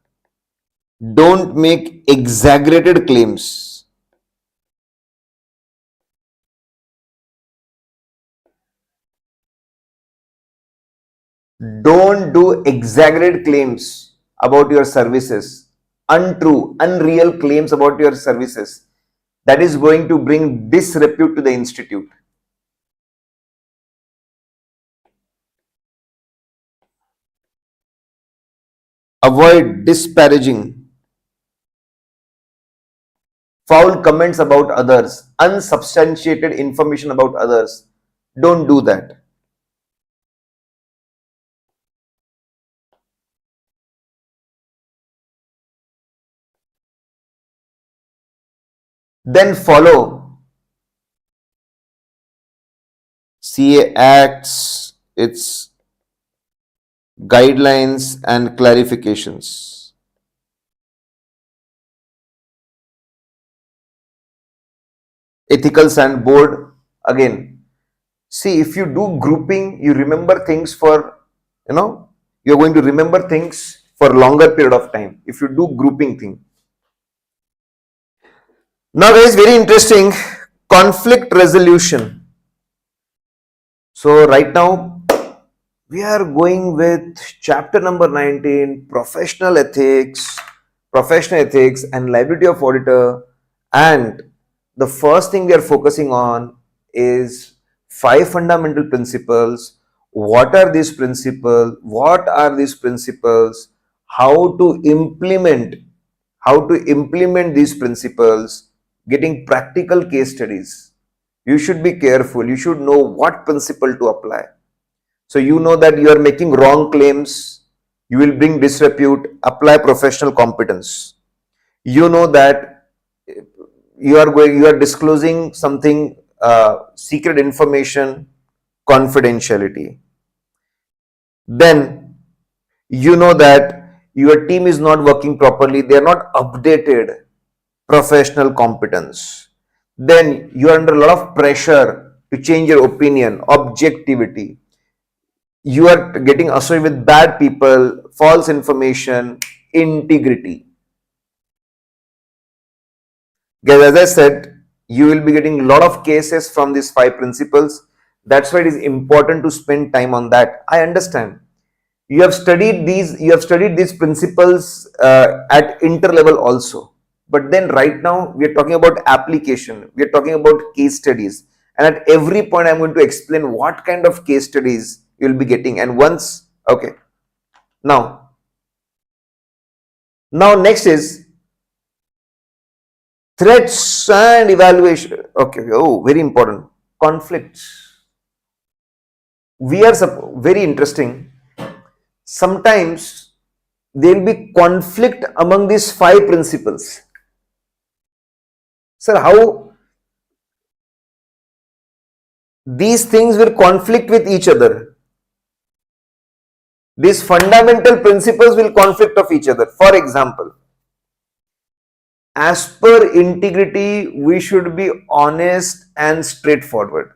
Don't make exaggerated claims. Don't do exaggerated claims about your services, untrue, unreal claims about your services. That is going to bring disrepute to the institute. Avoid disparaging, foul comments about others, unsubstantiated information about others. Don't do that. Then follow CA Acts, its guidelines and clarifications. Ethicals and board, again, see, if you do grouping, you remember things for, you're going to remember things for longer period of time if you do grouping thing. Now guys, very interesting, conflict resolution. So right now we are going with chapter number 19, professional ethics and liability of auditor. And the first thing we are focusing on is 5 fundamental principles. What are these principles? What are these principles? How to implement these principles, getting practical case studies. You should be careful. You should know what principle to apply. So you know that you are making wrong claims, you will bring disrepute, apply professional competence. You know that you are disclosing something, secret information, confidentiality. Then you know that your team is not working properly, they are not updated, professional competence. Then you are under a lot of pressure to change your opinion, objectivity. You are getting associated with bad people, false information, integrity. Guys, as I said, you will be getting a lot of cases from these 5 principles. That's why it is important to spend time on that. I understand. You have studied these principles at inter level also. But then right now we are talking about application. We are talking about case studies. And at every point I'm going to explain what kind of case studies you'll be getting. And once, okay. Now next is Threats and evaluation. Okay. Oh, very important. Conflicts. We are very interesting. Sometimes there will be conflict among these 5 principles. Sir, how these things will conflict with each other? These fundamental principles will conflict of each other. For example, as per integrity, we should be honest and straightforward.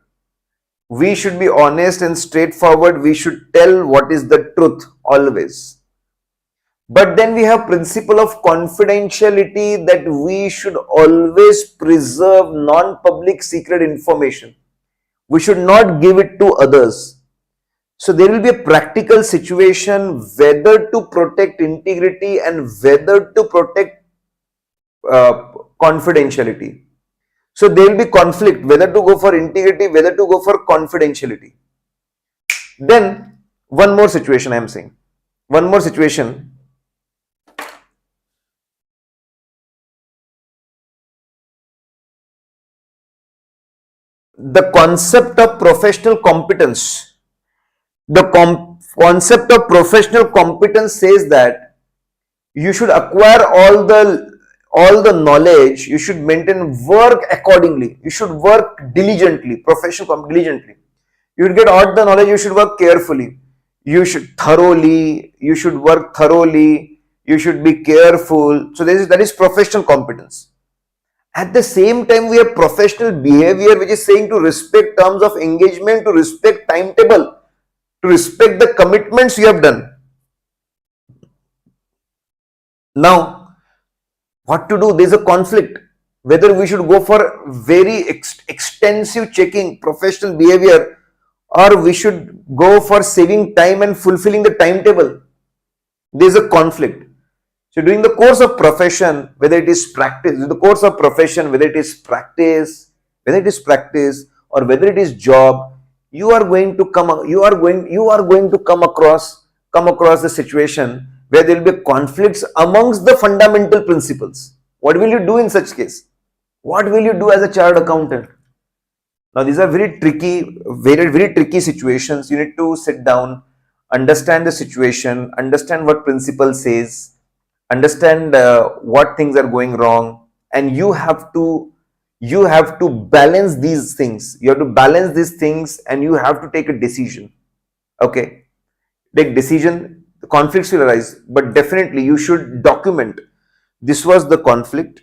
We should be honest and straightforward. We should tell what is the truth always. But then we have principle of confidentiality, that we should always preserve non-public secret information. We should not give it to others. So there will be a practical situation whether to protect integrity and whether to protect confidentiality. So there will be conflict whether to go for integrity, whether to go for confidentiality. Then one more situation I am saying. One more situation. The concept of professional competence. The concept of professional competence says that you should acquire all the knowledge, you should maintain work accordingly, you should work diligently, diligently. You should get all the knowledge, you should work carefully, you should work thoroughly, you should be careful. So that is professional competence. At the same time, we have professional behavior, which is saying to respect terms of engagement, to respect timetable, to respect the commitments you have done. Now, what to do? There is a conflict. Whether we should go for very extensive checking, professional behavior, or we should go for saving time and fulfilling the timetable. There is a conflict. So during the course of profession, whether it is practice, or whether it is practice or whether it is job, you are going to come across the situation where there will be conflicts amongst the fundamental principles. What will you do in such case? What will you do as a chartered accountant? Now these are very tricky situations. You need to sit down, understand the situation, understand what principle says, understand what things are going wrong, and you have to balance these things. You have to balance these things and you have to take a decision. Okay, take decision. The conflicts will arise, but definitely you should document. This was the conflict.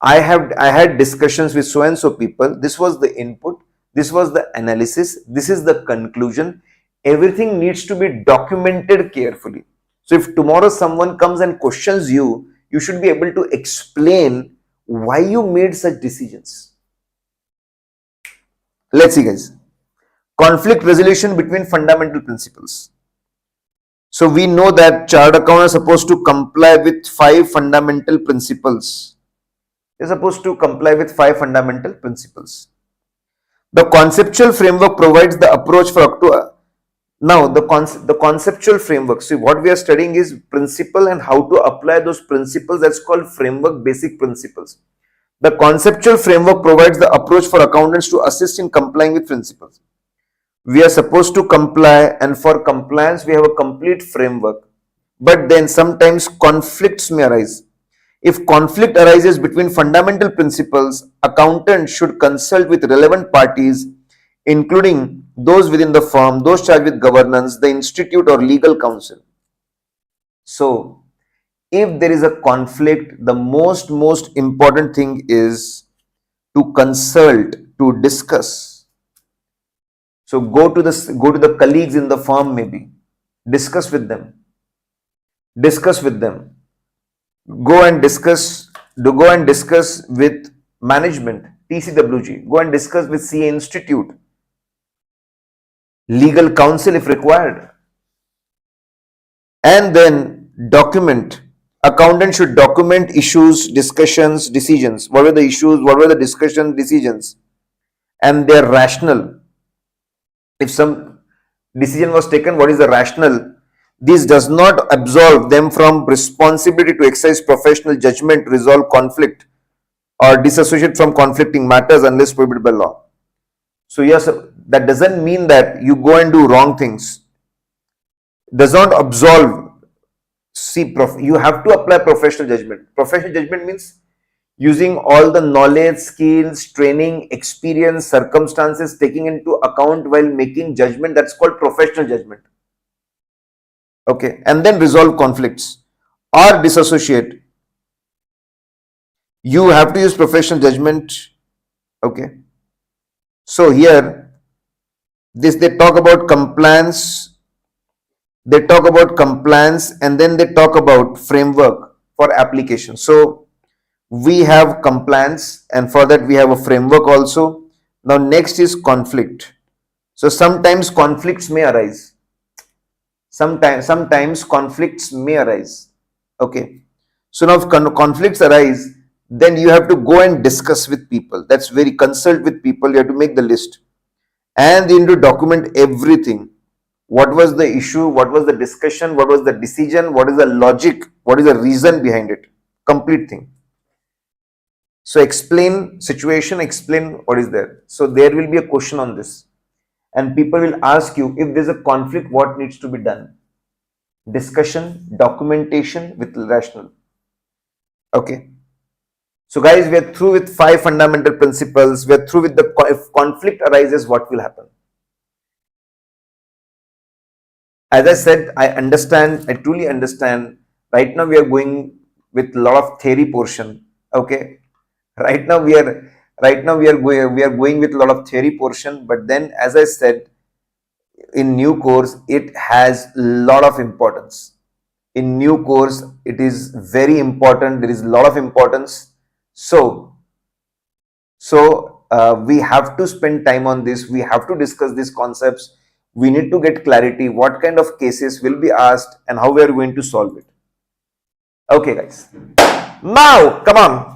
I had discussions with so and so people. This was the input. This was the analysis. This is the conclusion. Everything needs to be documented carefully. So if tomorrow someone comes and questions you, you should be able to explain why you made such decisions. Let's see, guys. Conflict resolution between fundamental principles. So we know that chartered accountants are supposed to comply with 5 fundamental principles. They're supposed to comply with 5 fundamental principles. The conceptual framework provides the approach for now the conceptual framework. See, what we are studying is principle and how to apply those principles. That's called framework, basic principles. The conceptual framework provides the approach for accountants to assist in complying with principles. We are supposed to comply, and for compliance we have a complete framework. But then sometimes conflicts may arise. If conflict arises between fundamental principles, accountants should consult with relevant parties, including those within the firm, those charged with governance, the institute or legal counsel. So, if there is a conflict, the most important thing is to consult, to discuss. So go to the colleagues in the firm, maybe discuss with them. Go and discuss with management, TCWG. Go and discuss with CA Institute, legal counsel if required, and then document. Accountant should document issues, discussions, decisions. What were the issues? What were the discussions, decisions, and their rationale. If some decision was taken, what is the rationale? This does not absolve them from responsibility to exercise professional judgment to resolve conflict or disassociate from conflicting matters unless prohibited by law. So yes, that doesn't mean that you go and do wrong things. Does not absolve. See, you have to apply professional judgment. Professional judgment means using all the knowledge, skills, training, experience, circumstances taking into account while making judgment. That's called professional judgment. Okay, and then resolve conflicts or disassociate. You have to use professional judgment. Okay, so here they talk about compliance. They talk about compliance, and then they talk about framework for application. So we have compliance, and for that we have a framework also. Now next is conflict. So sometimes conflicts may arise. Sometimes conflicts may arise. Okay. So now if conflicts arise, then you have to go and discuss with people. That's very consult with people. You have to make the list, and you need to document everything. What was the issue? What was the discussion? What was the decision? What is the logic? What is the reason behind it? Complete thing. So explain situation, explain what is there. So there will be a question on this, and people will ask you, if there's a conflict, what needs to be done? Discussion, documentation with rational. Okay. So guys, we are through with 5 fundamental principles. We are through with the, if conflict arises, what will happen? As I said, I understand, I truly understand. Right now we are going with a lot of theory portion. Okay. Right now we are going with a lot of theory portion, but then as I said, in new course, it has a lot of importance. In new course, it is very important. There is a lot of importance. So we have to spend time on this. We have to discuss these concepts. We need to get clarity what kind of cases will be asked and how we are going to solve it. Okay, guys. Now, come on.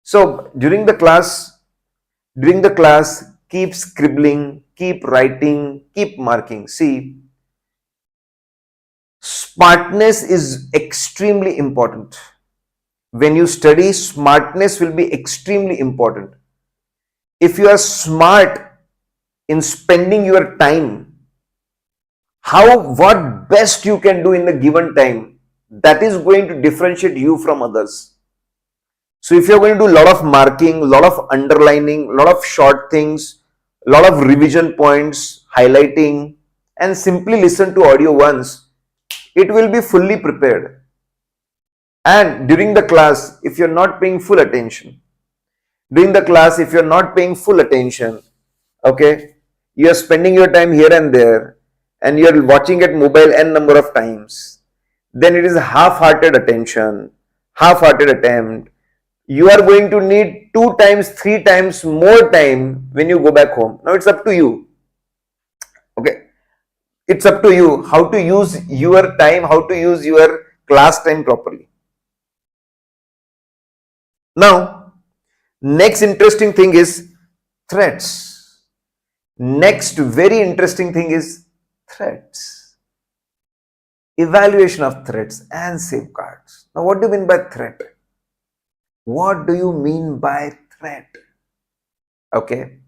So during the class, keep scribbling, keep writing, keep marking. See, smartness is extremely important. When you study, smartness will be extremely important. If you are smart in spending your time, what best you can do in the given time, that is going to differentiate you from others. So if you're going to do a lot of marking, a lot of underlining, a lot of short things, a lot of revision points, highlighting, and simply listen to audio once, it will be fully prepared. And during the class, if you're not paying full attention, okay, you're spending your time here and there, and you're watching it mobile n number of times, then it is half-hearted attention, half-hearted attempt. You are going to need 2 times, 3 times more time when you go back home. Now it's up to you. Okay. It's up to you how to use your time, how to use your class time properly. Now, next interesting thing is threats. Next very interesting thing is threats. Evaluation of threats and safeguards. Now, what do you mean by threat? What do you mean by threat? Okay.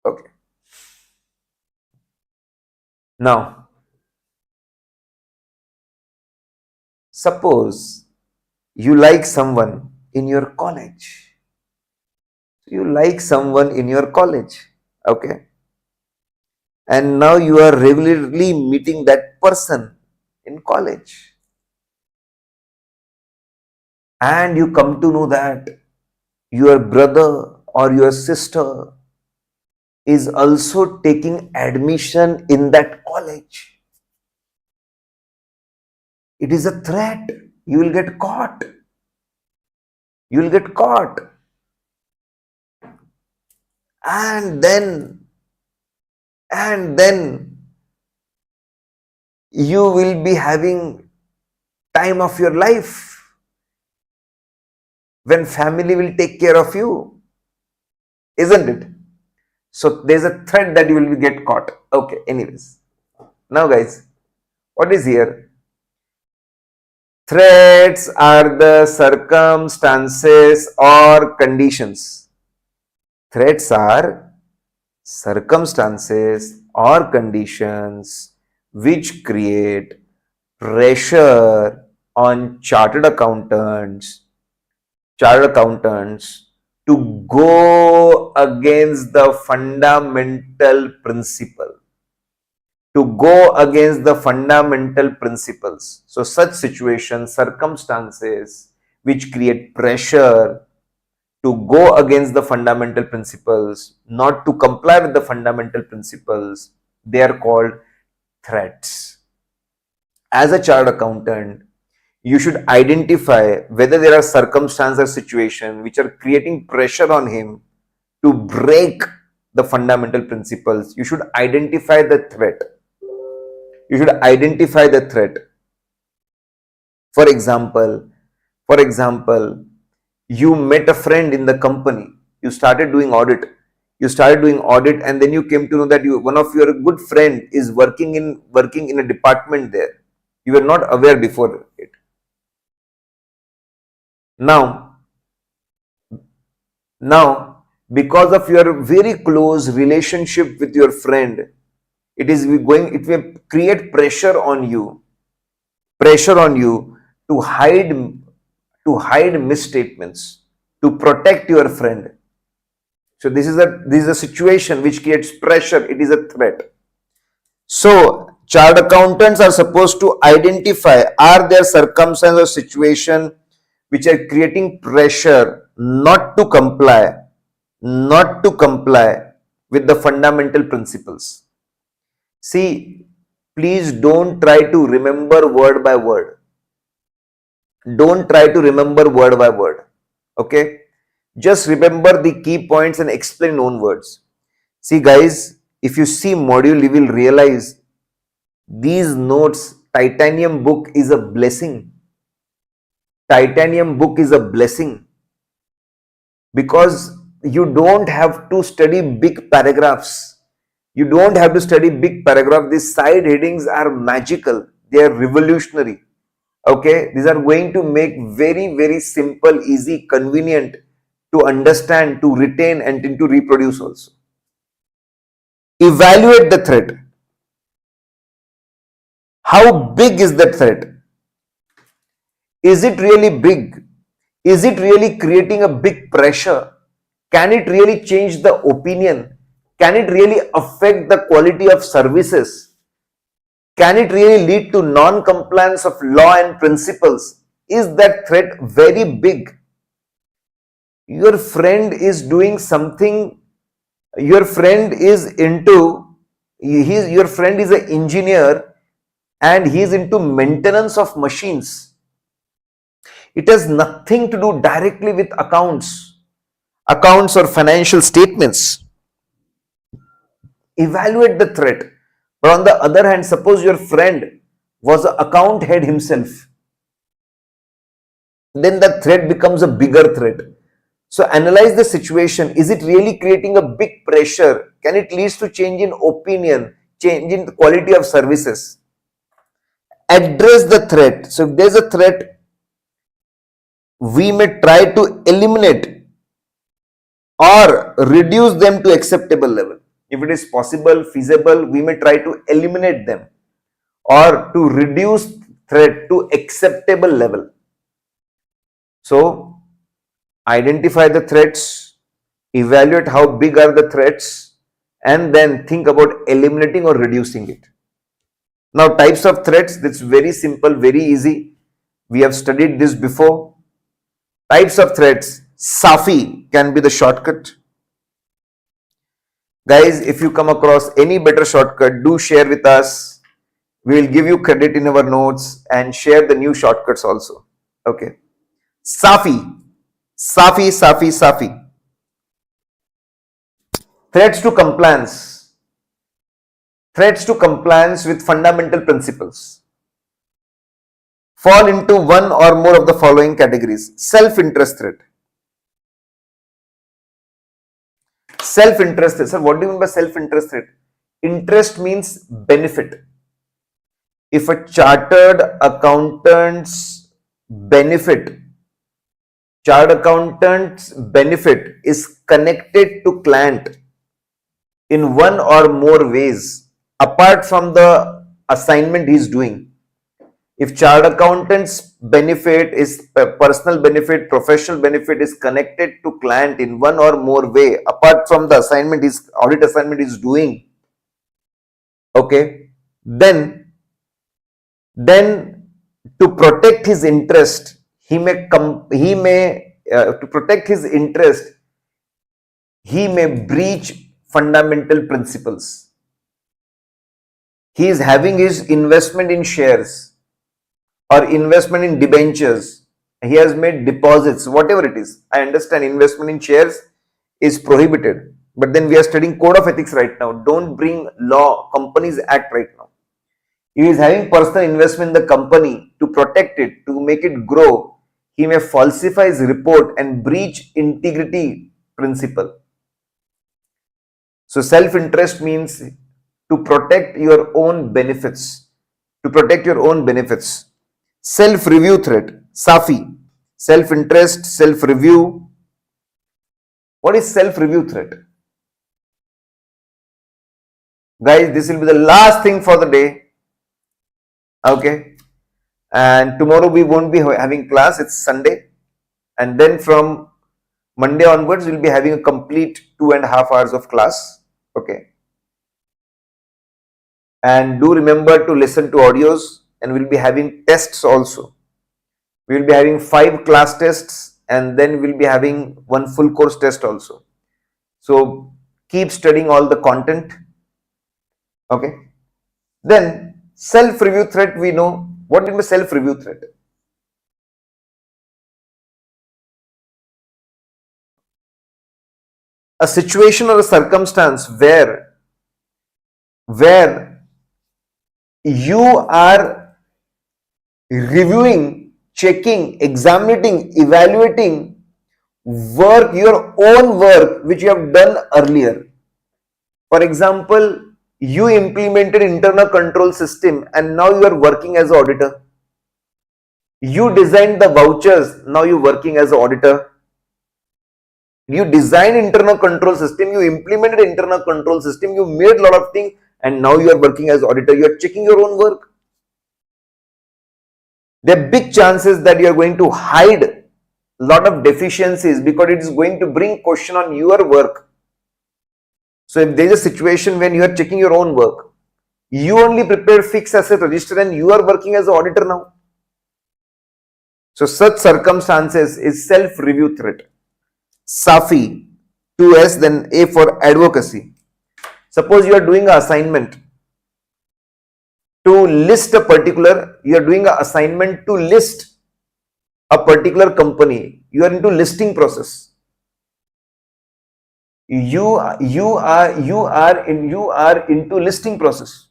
Okay. Now, suppose you like someone in your college. Okay. And now you are regularly meeting that person in college. And you come to know that your brother or your sister is also taking admission in that college. It is a threat. You will get caught. And then you will be having time of your life when family will take care of you, isn't it? So there's a threat that you will get caught. Okay, anyways. Now guys, what is here? Threats are the circumstances or conditions. Threats are circumstances or conditions which create pressure on chartered accountants to go against the fundamental principle, So such situations, circumstances which create pressure to go against the fundamental principles, not to comply with the fundamental principles, they are called threats. As a chartered accountant, you should identify whether there are circumstances or situations which are creating pressure on him to break the fundamental principles. You should identify the threat. For example, you met a friend in the company. You started doing audit. And then you came to know that one of your good friend is working in a department there. You were not aware before it. Now, because of your very close relationship with your friend, it will create pressure on you to hide misstatements, to protect your friend. So this is a situation which creates pressure. It is a threat. So chartered accountants are supposed to identify, are there circumstances or situation which are creating pressure not to comply with the fundamental principles. See, please don't try to remember word by word. Okay? Just remember the key points and explain in own words. See guys, if you see module, you will realize these notes, titanium book is a blessing. Because you don't have to study big paragraphs. These side headings are magical. They are revolutionary. Okay, these are going to make very, very simple, easy, convenient to understand, to retain, and to reproduce also. Evaluate the threat. How big is that threat? Is it really big? Is it really creating a big pressure? Can it really change the opinion? Can it really affect the quality of services? Can it really lead to non-compliance of law and principles? Is that threat very big? Your friend is doing something, your friend is an engineer and he is into maintenance of machines. It has nothing to do directly with accounts or financial statements. Evaluate the threat. But on the other hand, suppose your friend was an account head himself, then the threat becomes a bigger threat. So analyze the situation. Is it really creating a big pressure? Can it lead to change in opinion, change in the quality of services? Address the threat. So if there's a threat, we may try to eliminate or reduce them to acceptable level. If it is possible, feasible, we may try to eliminate them or to reduce threat to acceptable level. So identify the threats, evaluate how big are the threats, and then think about eliminating or reducing it. Now, types of threats, that's very simple, very easy. We have studied this before. Types of threats, SAFI can be the shortcut. Guys, if you come across any better shortcut, do share with us. We will give you credit in our notes and share the new shortcuts also. Okay. SAFI. Threats to compliance. Threats to compliance with fundamental principles fall into one or more of the following categories. Self-interest threat. Self-interest threat. Sir, what do you mean by self-interest threat? Interest means benefit. If a chartered accountant's benefit, chartered accountant's benefit is connected to client in one or more ways apart from the assignment he's doing. If chartered accountant's benefit is personal benefit, professional benefit is connected to client in one or more way apart from the assignment his audit assignment is doing, okay, then to protect his interest, to protect his interest, he may breach fundamental principles. He is having his investment in shares or investment in debentures. He has made deposits, whatever it is. I understand investment in shares is prohibited, but then we are studying code of ethics right now. Don't bring law, Companies Act right now. He is having personal investment in the company to protect it, to make it grow. He may falsify his report and breach integrity principle. So self-interest means to protect your own benefits, to protect your own benefits. Self-review threat, SAFI, self-interest, self-review. What is self-review threat? Guys, this will be the last thing for the day. Okay. And tomorrow we won't be having class, it's Sunday. And then from Monday onwards, we'll be having a complete 2.5 hours of class. Okay. And do remember to listen to audios, and we'll be having tests also. We'll be having 5 class tests, and then we'll be having 1 full course test also. So keep studying all the content. Okay. Then self-review threat, we know. What is a self-review threat? A situation or a circumstance where you are reviewing, checking, examining, evaluating your own work which you have done earlier. For example, you implemented internal control system and now you are working as an auditor. You designed the vouchers, now you're working as an auditor. You designed internal control system, you implemented internal control system, you made a lot of things, and now you are working as auditor. You are checking your own work. There are big chances that you are going to hide a lot of deficiencies because it is going to bring question on your work. So if there is a situation when you are checking your own work, you only prepare fixed asset register and you are working as an auditor now. So such circumstances is self-review threat. SAFI, 2S, then A for advocacy. Suppose you are doing an assignment to list a particular, you are doing an assignment to list a particular company. You are into listing process. You are into listing process.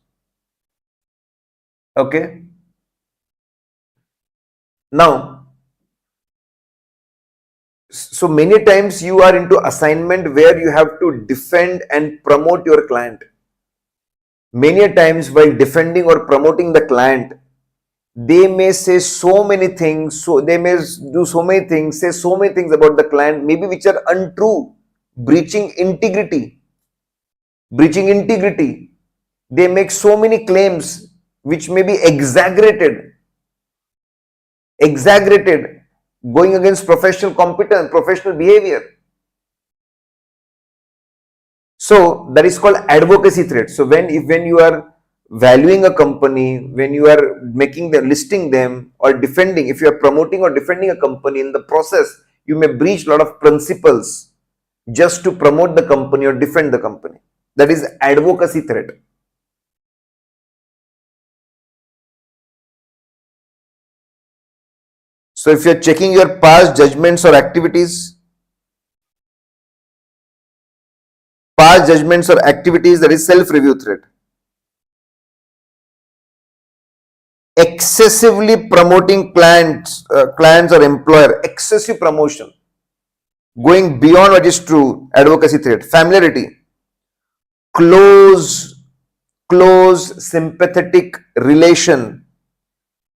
Okay. Now, so many times you are into assignment where you have to defend and promote your client. Many times while defending or promoting the client, they may say so many things, so they may do so many things, say so many things about the client, maybe which are untrue, breaching integrity. They make so many claims which may be exaggerated, going against professional competence, professional behavior. So that is called advocacy threat. So when you are valuing a company, when you are listing them or defending, if you are promoting or defending a company, in the process you may breach a lot of principles just to promote the company or defend the company. That is advocacy threat. So if you are checking your past judgments or activities, that is self-review threat. Excessively promoting clients or employer, excessive promotion, going beyond what is true, advocacy threat. Familiarity, close sympathetic relation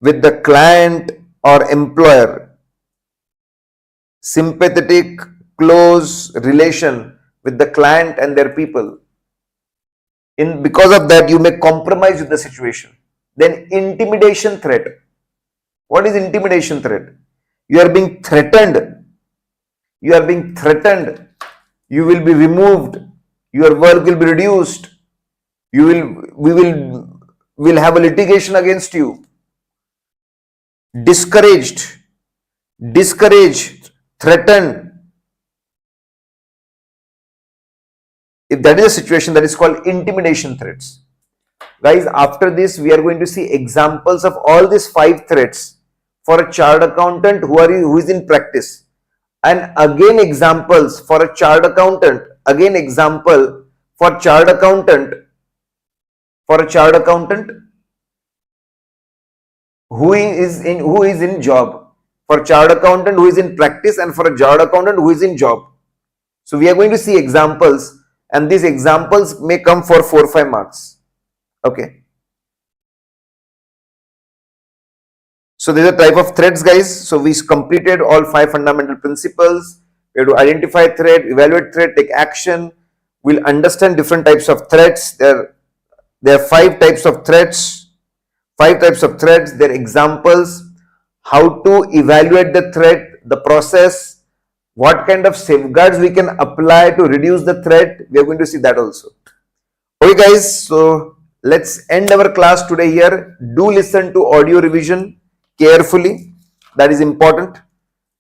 with the client or employer, sympathetic, close relation with the client and their people. Because of that, you may compromise with the situation. Then intimidation threat. What is intimidation threat? You are being threatened. You are being threatened. You will be removed. Your work will be reduced. We will have a litigation against you. Discouraged, threatened. If that is a situation, that is called intimidation threats. Guys, after this, we are going to see examples of all these 5 threats for a chartered accountant who is in practice. And again examples for a chartered accountant. Again example for chartered accountant. For a chartered accountant who is in job. For a chartered accountant who is in practice, and for a chartered accountant who is in job. So we are going to see examples, and these examples may come for 4 or 5 marks. Okay. So there's a type of threats, guys. So we completed all 5 fundamental principles. We have to identify threat, evaluate threat, take action. We'll understand different types of threats. There are 5 types of threats. 5 types of threats, their examples, how to evaluate the threat, the process, what kind of safeguards we can apply to reduce the threat. We are going to see that also. Okay guys, so let's end our class today here. Do listen to audio revision carefully. That is important,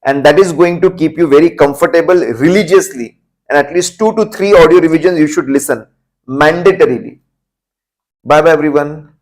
and that is going to keep you very comfortable religiously, and at least 2 to 3 audio revisions you should listen mandatorily. Bye bye everyone.